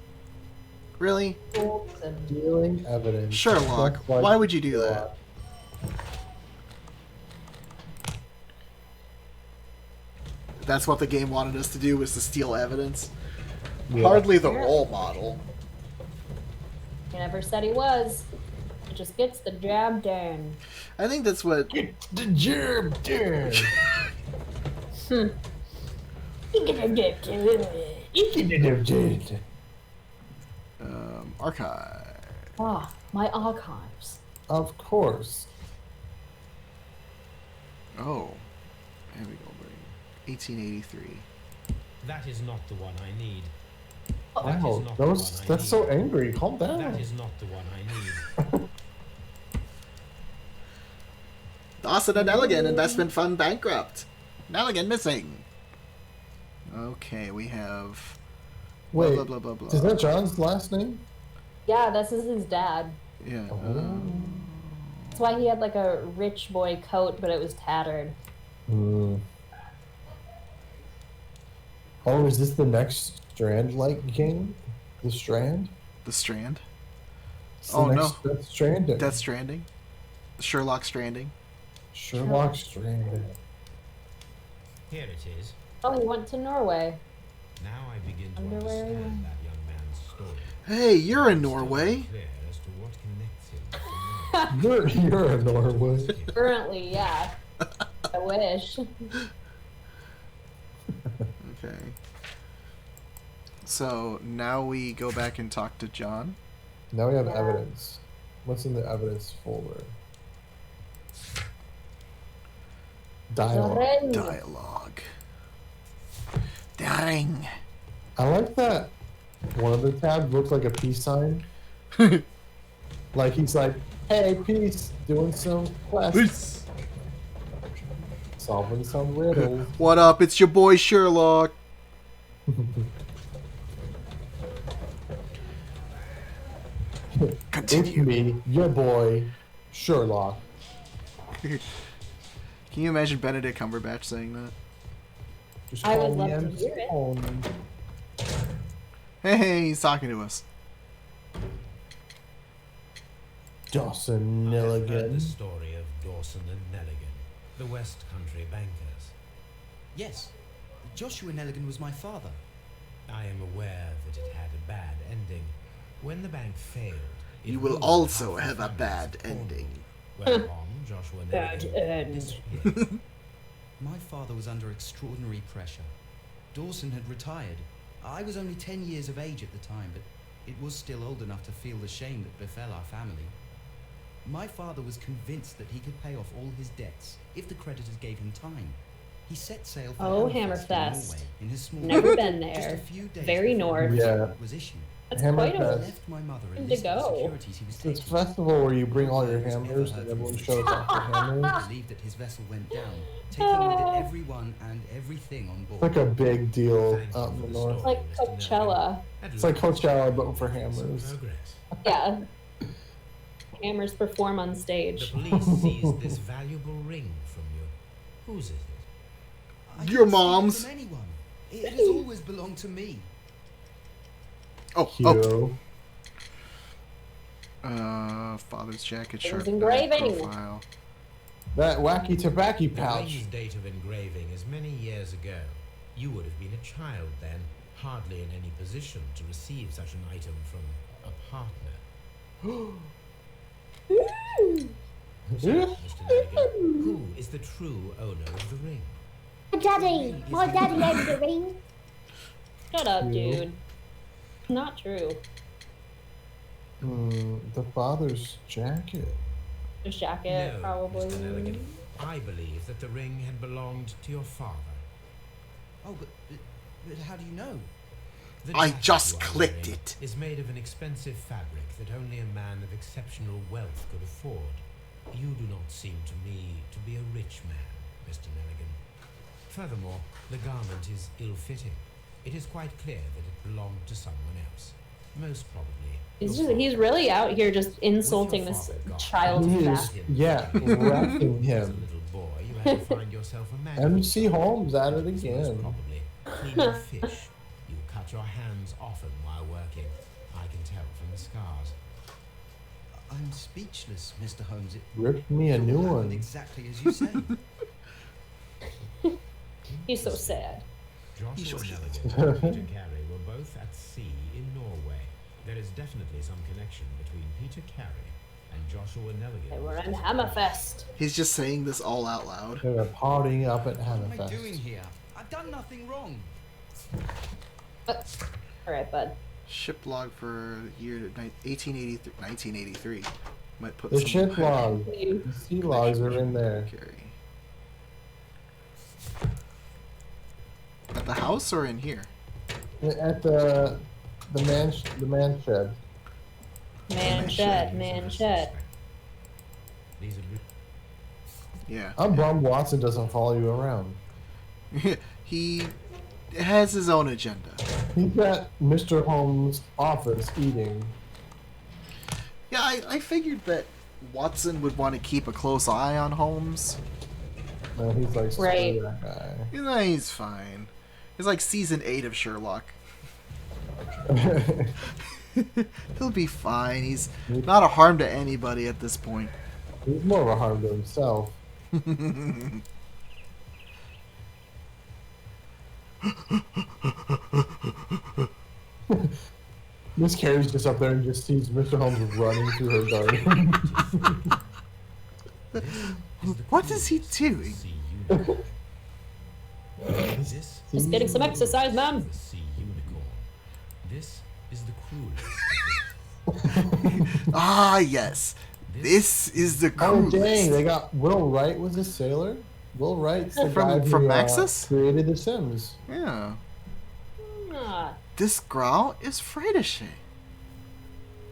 Really? Stealing evidence. Sherlock, Just like why would you do that? That's what the game wanted us to do, was to steal evidence. Yeah. Hardly the role model. He never said he was. He just gets the job done. I think that's what... The germ done. Archive. Ah, my archives. Of course. Oh. There we go, buddy. 1883. That is not the one I need. Oh, That is Wow, not the those, one I that's so need. angry. Calm down. That is not the one I need. Dawson and Nelligan, investment fund bankrupt. Nelligan missing. Okay, we have... Wait, blah, blah, blah, blah, blah. is that John's last name? Yeah, this is his dad. Yeah. That's why he had like a rich boy coat, but it was tattered. Hmm. Oh, is this the next Strand-like game? The Strand? The Strand? It's the Oh, next no. Death Stranding. Death Stranding? Sherlock Stranding? Sherlock Stranding. Here it is. Oh, he went to Norway. Now I begin to Underwear. understand that young man's story. Hey, you're in Norway. Clear as to what connects him to You're in Norway. Currently, yeah. I wish. Okay. So now we go back and talk to John. Now we have evidence. What's in the evidence folder? Dialogue. Dialogue. Dang. I like that one of the tabs looks like a peace sign. Like he's like, hey, peace, doing some quests. Solving some riddles. What up? It's your boy Sherlock. Continue. It's me, your boy, Sherlock. Can you imagine Benedict Cumberbatch saying that? Just I call would me love to MC hear it. Holmes. Hey, he's talking to us. Dawson I've heard Milligan. the story of Dawson and Nelligan, the West Country bankers. Yes, Joshua Nelligan was my father. I am aware that it had a bad ending. When the bank failed, it You will ruined also half the have a families bad of Cornwall, ending. Whereupon Joshua Bad Nelligan end. disappeared. My father was under extraordinary pressure. Dawson had retired. I was only 10 years of age at the time, but it was still old enough to feel the shame that befell our family. My father was convinced that he could pay off all his debts if the creditors gave him time. He set sail for Oh, Hammerfest in Hammerfest. Norway in his small Never boat, been just there. a few days Very before north. the Yeah. report was issued. That's quite He Hammerfest. a... left my mother a Time to list of the go. securities he was It's this taking. festival where you bring all your Never hammers heard and from everyone him. shows off their hammers. Believed that his vessel went down, taking with it everyone and everything on board. It's like a big deal Thank out you in for the the north. story, Like Mr. Coachella. Nelligan. I'd It's like love to Coachella, see but for some hammers. progress. Yeah. Hammers perform on The stage. police seized this valuable ring from you. Whose is it? I Your didn't steal it mom's. from anyone. It has always belonged to me. Oh, Hugh. father's jacket, It sharp was engraving. profile. That wacky tobacco The pouch. ring's date of engraving is many years ago. You would have been a child then, hardly in any position to receive such an item from a partner. So, Mr. Nelligan, who is the true owner of the ring? My daddy! My daddy owns the ring. Shut up, Hugh. dude. Not true. The father's jacket. His jacket, No, probably. Mr. Nelligan. I believe that the ring had belonged to your father. Oh, but how do you know? The I jacket just you are clicked wearing it. Is made of an expensive fabric that only a man of exceptional wealth could afford. You do not seem to me to be a rich man, Mr. Nelligan. Furthermore, the garment is ill-fitting. It is quite clear that it belonged to someone else. Most probably. He's really out here just insulting this child He fat. is, yeah, wrecking As a him. little boy, you had to find yourself a manual. MC Holmes at it Most again. probably cleaning fish. You cut your hands often while working. I can tell from the scars. I'm speechless, Mr. Holmes. It Ripped me a all new happened one. exactly as you say. He's so sad. Joshua Nelligan and Peter Carey were both at sea in Norway. There is definitely some connection between Peter Carey and Joshua Nelligan. They were in Hammerfest. He's just saying this all out loud. They were partying up at What am I doing Hammerfest. here? I've done nothing wrong. Alright, bud. Ship log for year 1983. Might put The some ship log. You- The sea logs are in there. Carry. At the house or in here? At the man shed. Man shed, man shed. These are Yeah. I'm bummed Watson doesn't follow you around. He has his own agenda. He's at Mr. Holmes' office eating. Yeah, I figured that Watson would want to keep a close eye on Holmes. No, he's like, screw Right. that guy. You know, he's fine. He's like season 8 of Sherlock. He'll be fine. He's not a harm to anybody at this point. He's more of a harm to himself. Miss Carey's just up there and just sees Mr. Holmes running through her garden. What is he doing? Just getting some exercise, ma'am. The sea unicorn. This is the cruelest. Ah, yes. This is the Oh coolest. dang, they got Will Wright was a sailor? Will Wright's the guy From who Maxis? created The Sims. Yeah. Ah, This growl is Freydische.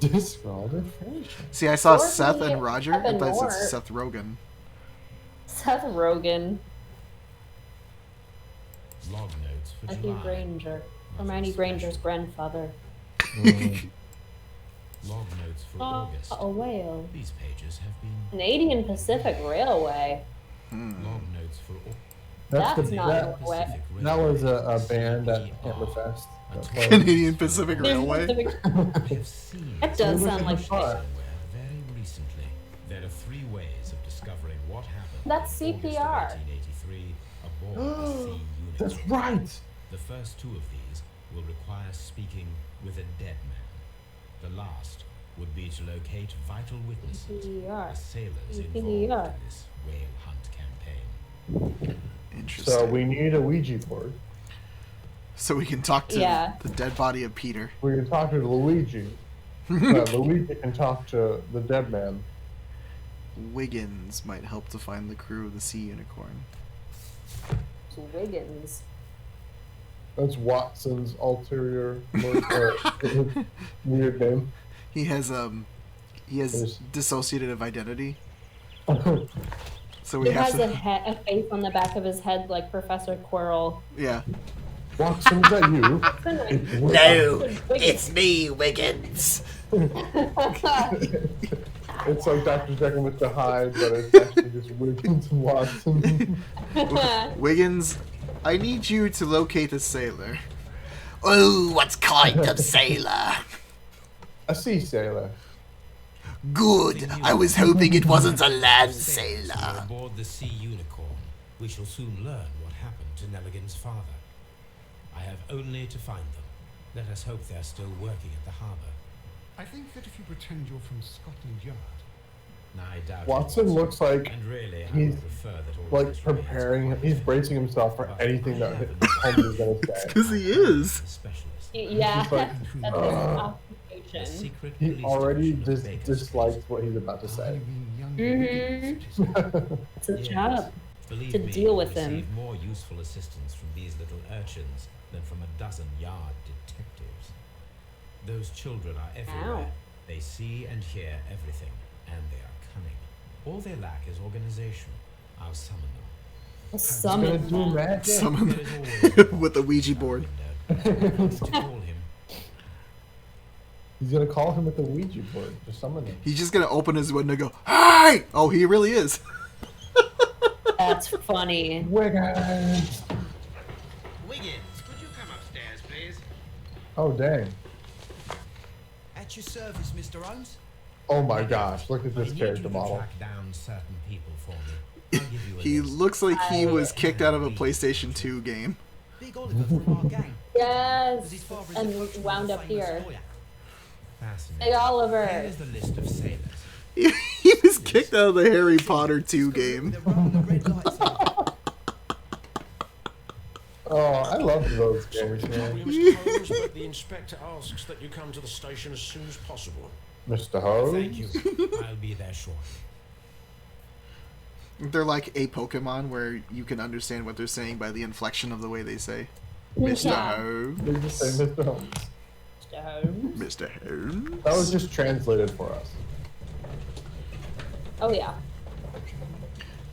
Describe French. See, I saw Or Seth he- and Roger. I Evan thought Moore. it's Seth Rogen. Seth Rogen. Log notes for Matthew July. Granger. Hermione Granger's grandfather. Log notes for Oh, August. a whale. These pages have been Canadian Pacific Railway. log notes for That's the, not that, Norway. that was a band at Hammerfest. that played. Canadian Pacific Railway. Pacific- I have seen That does Look sound at like the far. somewhere very recently. There are 3 ways of discovering what happened. That's in August of CPR. 1883 aboard the Sea That's Unicorn. right. The first 2 of these will require speaking with a dead man. The last would be to locate vital witnesses, CPR. the sailors CPR. involved in this whale hunt campaign. Interesting. So we need a Ouija board. So we can talk to Yeah. the dead body of Peter. We can talk to Luigi. But Luigi can talk to the dead man. Wiggins might help to find the crew of the Sea Unicorn. Wiggins. That's Watson's ulterior weird name. He has There's- dissociative identity. So He we have has to. a face on the back of his head like Professor Quirrell. Yeah. Watson, is that you? No, it's me, Wiggins. It's like Dr. Jekyll and Mr. Hyde, but it's actually just Wiggins and Watson. Wiggins, I need you to locate a sailor. Oh, what kind of sailor? A sea sailor. Good. I was hoping it wasn't a land Sailors who are sailor. aboard the Sea Unicorn. We shall soon learn what happened to Nelligan's father. I have only to find them. Let us hope they're still working at the harbour. I think that if you pretend you're from Scotland Yard, I doubt it, Watson looks like And really, I he's would prefer that all like this remains preparing. private. He's bracing himself for But anything I that have Holmes is gonna say. Because he is. a specialist. Yeah, He's like, that's his The occupation. secret He police already division of Baker dislikes Street. what he's about to say. hiring younger Mhm. Wiggins, that is. It's a Yes. job. Believe to me, deal we with him. receive more useful assistance from these little urchins than from a dozen yard detectives. Those children are everywhere. Ow. They see and hear everything, and they are cunning. All they lack is organization. I'll summon them. Gonna Summon do them. magic. Summon There is always with the Ouija board. to call him. He's gonna call him with the Ouija board. Just summon him. He's just gonna open his window and go, "Hi!" Oh, he really is. That's funny. Wiggins. Wiggins, could you come upstairs, please? Oh dang. At your service, Mr. Holmes. Oh my gosh! Look at I this need you character to model. track down certain people for me. I'll give you a He list. looks like he I- was kicked out of a PlayStation 2 game. Big Oliver from our gang. Yes, His father is and approaching wound with a up famous here. lawyer. Fascinating. Hey Oliver. Here is the list of sailors. He was kicked out of the Harry Potter 2 game. With a row of red lights. Oh, I love those Sorry games, to trouble man. you, Mr. Holmes, but the inspector asks that you come to the station as soon as possible. Mr. Holmes. Thank you. I'll be there shortly. They're like a Pokemon where you can understand what they're saying by the inflection of the way they say. Yeah. Mr. Holmes. They just say Mr. Holmes. Mr. Holmes. That was just translated for us. Oh yeah.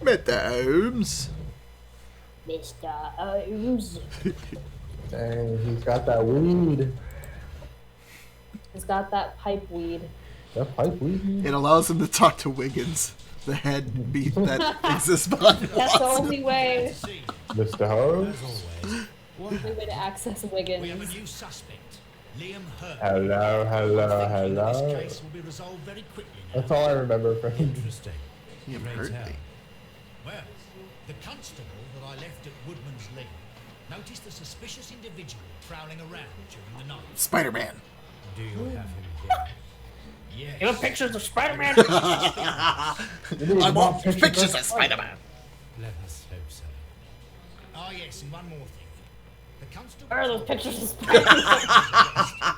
Mr. Holmes. Mr. Holmes. Dang, he's got that weed. He's got that pipe weed. That pipe weed. It allows him to talk to Wiggins, the head beat that exists behind That's the Watson. only way. Mr. Holmes. Only way to access Wiggins. We have a new suspect, Liam Hurt. Hello, hello, hello. This case will be resolved very quickly now. That's all I remember from him. Interesting. You Great hurt help. me. Well, the constable that I left at Woodman's Lane noticed a suspicious individual prowling around during the night. Spider-Man. Do you have him here? Yes. You have pictures of Spider-Man? I want pictures of Spider-Man. Let us hope so. Oh, yes, and one more thing. The constable... Where are those pictures of Spider-Man?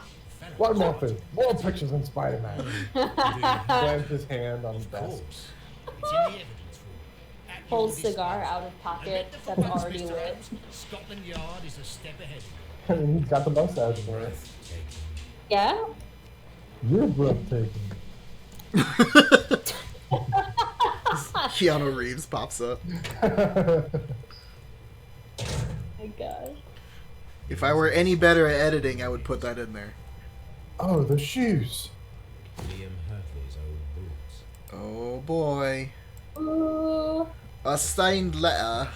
One more thing. More pictures of Spider-Man. Slams his hand on his Of desk. course. It's in the evidence room. At your Pulls cigar disposal. out of And pocket let the that's focus, already Mr. lit. Holmes. Scotland Yard is a step ahead of you. I mean, he's got the mustache for it. Taking. Yeah? You're breathtaking. Keanu Reeves pops up. My gosh. If I were any better at editing, I would put that in there. Oh, the shoes. Liam Hurtley's old boots. Oh boy. Ooh. A signed letter.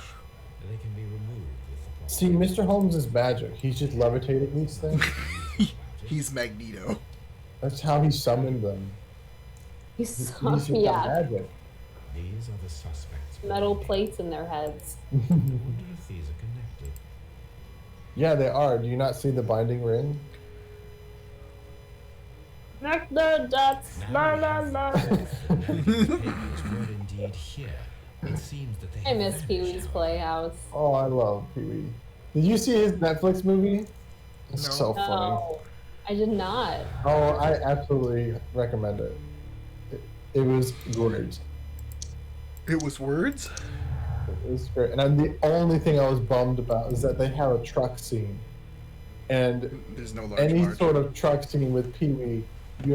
They can be removed with the proper. See, Mr. Holmes is magic. He's just levitating these things. He's Magneto. That's how he summoned them. He's He's so, just got yeah. magic. These are the suspects. Metal plates in their heads. I wonder if these are connected. Yeah, they are. Do you not see the binding ring? Knock the dots. La la la. Papers were indeed here. It seems that they I have miss vanished, Pee-wee's however. Playhouse. Oh, I love Pee-wee. Did you see his Netflix movie? It's No. so funny. No, I did not. Oh, I absolutely recommend it. It was great. It was words? It was great. And the only thing I was bummed about is that they have a truck scene. And There's no large any Marge. sort of truck scene with Pee-wee, you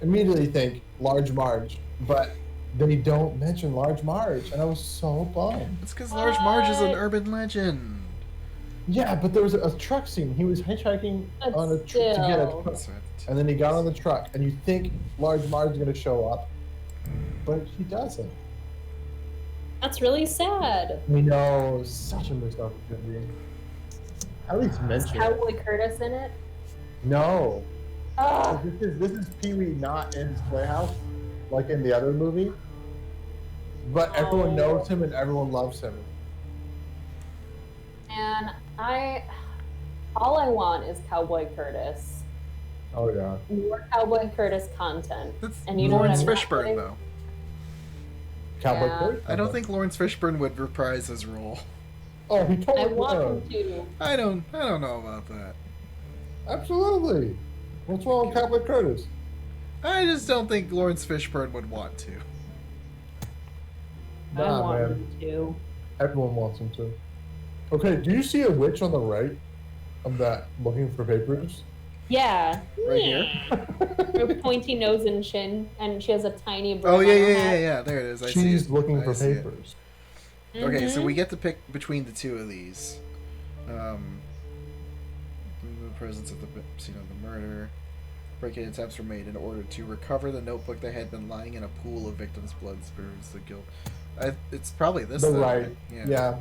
immediately think Large Marge, but they don't mention Large Marge, and I was so bummed. It's because Large Marge is an What? urban legend. Yeah, but there was a truck scene. He was hitchhiking But on a to get a still. truck, and then he got on the truck, and you think Large Marge is going to show up, but he doesn't. That's really sad. We know, such a missed opportunity. At least Is mention it. Cowboy Curtis in it? No. Oh, This is Pee-wee not in his playhouse, like in the other movie. But everyone knows him and everyone loves him. and all I want is Cowboy Curtis. Oh yeah. More Cowboy Curtis content. That's And you know what Lawrence I'm not Fishburne, getting? though. Cowboy Yeah. Kurt? I don't think Lawrence Fishburne would reprise his role. Oh, he totally I want would. him to. I don't know about that. Absolutely. What's wrong with Cowboy Curtis? I just don't think Lawrence Fishburne would want to. I Nah, want man. him to. Everyone wants him to. Okay, do you see a witch on the right of that looking for papers? Yeah. Right here? Her pointy nose and chin, and she has a tiny brim Oh on yeah, her yeah, hat. yeah. There it is. I see She's it. looking I for see it. papers. Okay, so Mhm. we get to pick between the two of these. The presence of the scene of the murder. Break-in attempts were made in order to recover the notebook that had been lying in a pool of victims' blood. Spurs the guilt. It's probably this. The then, right. Yeah.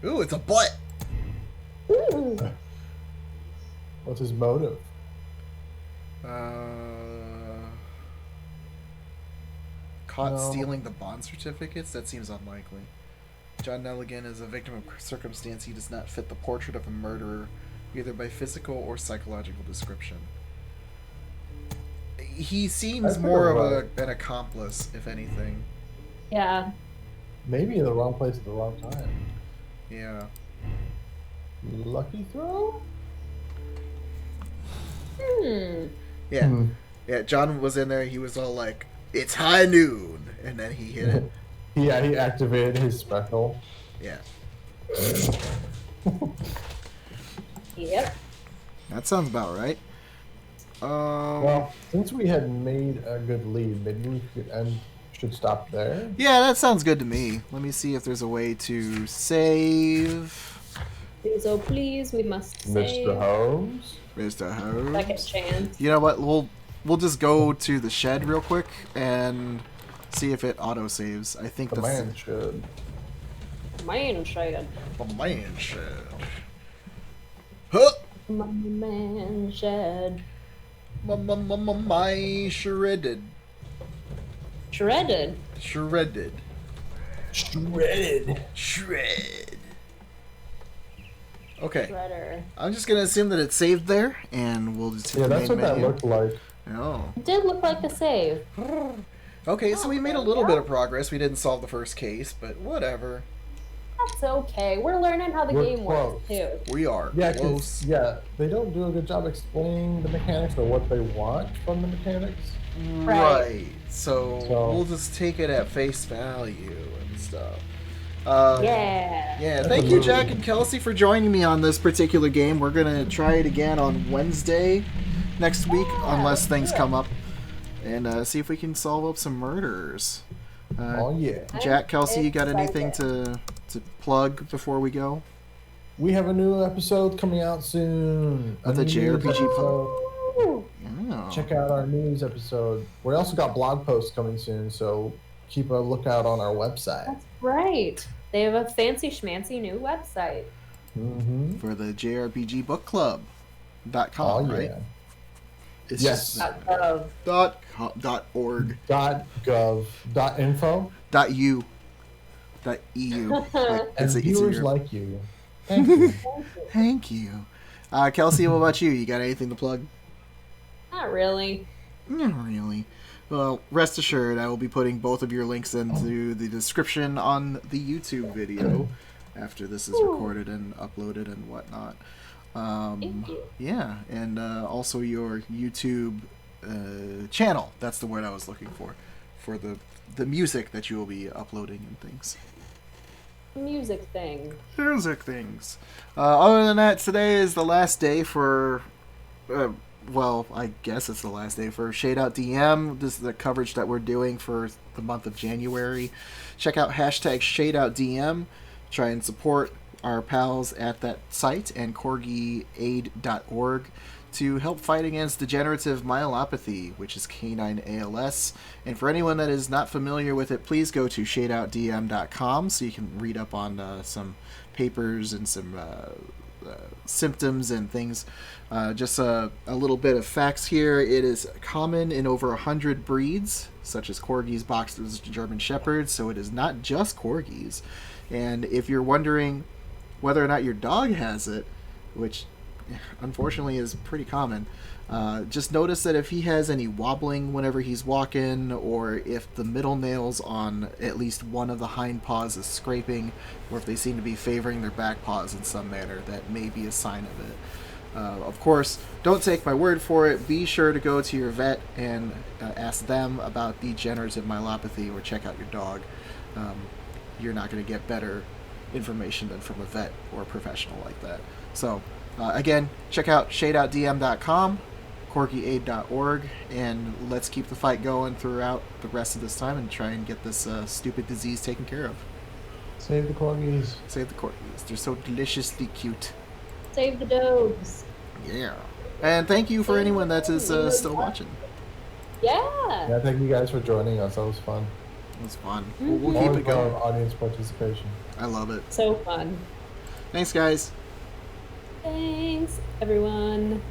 Ooh, it's a butt. Ooh. What's his motive? Caught No. stealing the bond certificates? That seems unlikely. John Nelligan is a victim of circumstance. He does not fit the portrait of a murderer, either by physical or psychological description. He seems I more of feel an accomplice, if anything. Yeah. Maybe in the wrong place at the wrong time. Yeah. Lucky throw? Yeah. Hmm. Yeah, John was in there. He was all like, "It's high noon," and then he hit it. Yeah, he activated his special. Yeah. Yep. That sounds about right. Well, since we had made a good lead, maybe we should stop there. Yeah, that sounds good to me. Let me see if there's a way to save. Please, oh please, we must save. Mr. Holmes. Mr. Holmes. Second chance. You know what? We'll just go to the shed real quick and see if it auto saves. I think The that's man should. Man shed. the man shed. Huh! My man shed. My shredded. Shredded. Shredded. Shredded. Shred. Okay. Shredder. I'm just gonna assume that it's saved there, and we'll just hit Yeah, the that's main what that menu. looked like. Oh. It did look like a save. Okay, so we made a little bit of progress. We didn't solve the first case, but whatever. That's okay. We're learning how the We're game works close. too. We are Yeah, close. they don't do a good job explaining the mechanics or what they want from the mechanics. Right. So So- we'll just take it at face value and stuff. Yeah. Yeah, thank you, Jack and Kelsey, for joining me on this particular game. We're going to try it again on Wednesday next week, unless things come up, and see if we can solve up some murders. Oh, yeah. Jack, Kelsey, you got anything excited. to plug before we go? We have a new episode coming out soon. With A a new JRPG news episode. Woo. Oh. Check out our news episode. We also got blog posts coming soon, so keep a lookout on our website. That's right. They have a fancy schmancy new website. Mm-hmm. For the JRPG Book Club.com, Oh, right? yeah. It's Yes. just .org. .gov.info. .u. .eu. Like, And it's a viewers easier. like you. Thank you. Thank you. Kelsey, what about you? You got anything to plug? Not really. Not really. Well, rest assured, I will be putting both of your links into the description on the YouTube video after this is recorded and uploaded and whatnot. Thank you. Yeah, and also your YouTube channel. That's the word I was looking for the music that you will be uploading and things. Music thing. Music things. Other than that, today is the last day for... well, I guess it's the last day for Shade Out DM. This is the coverage that we're doing for the month of January. Check out hashtag ShadeOutDM. Try and support our pals at that site and corgieaid.org to help fight against degenerative myelopathy, which is canine ALS. And for anyone that is not familiar with it, please go to shadeoutdm.com so you can read up on some papers and some symptoms and things. Just a little bit of facts here. It is common in over 100 breeds, such as corgis, boxers, German shepherds, so it is not just corgis. And if you're wondering whether or not your dog has it, which unfortunately is pretty common, just notice that if he has any wobbling whenever he's walking, or if the middle nails on at least one of the hind paws is scraping, or if they seem to be favoring their back paws in some manner, that may be a sign of it. Of course, don't take my word for it. Be sure to go to your vet and ask them about degenerative myelopathy, or check out your dog. You're not going to get better information than from a vet or a professional like that. So, again, check out shadeoutdm.com, corgieaid.org, and let's keep the fight going throughout the rest of this time and try and get this stupid disease taken care of. Save the corgis. Save the corgis. They're so deliciously cute. Save the dogs. Yeah. And thank you for anyone that is still watching. Yeah. Yeah, thank you guys for joining us. That was fun. It was fun. We'll keep Always it going. love audience participation. I love it. So fun. Thanks, guys. Thanks, everyone.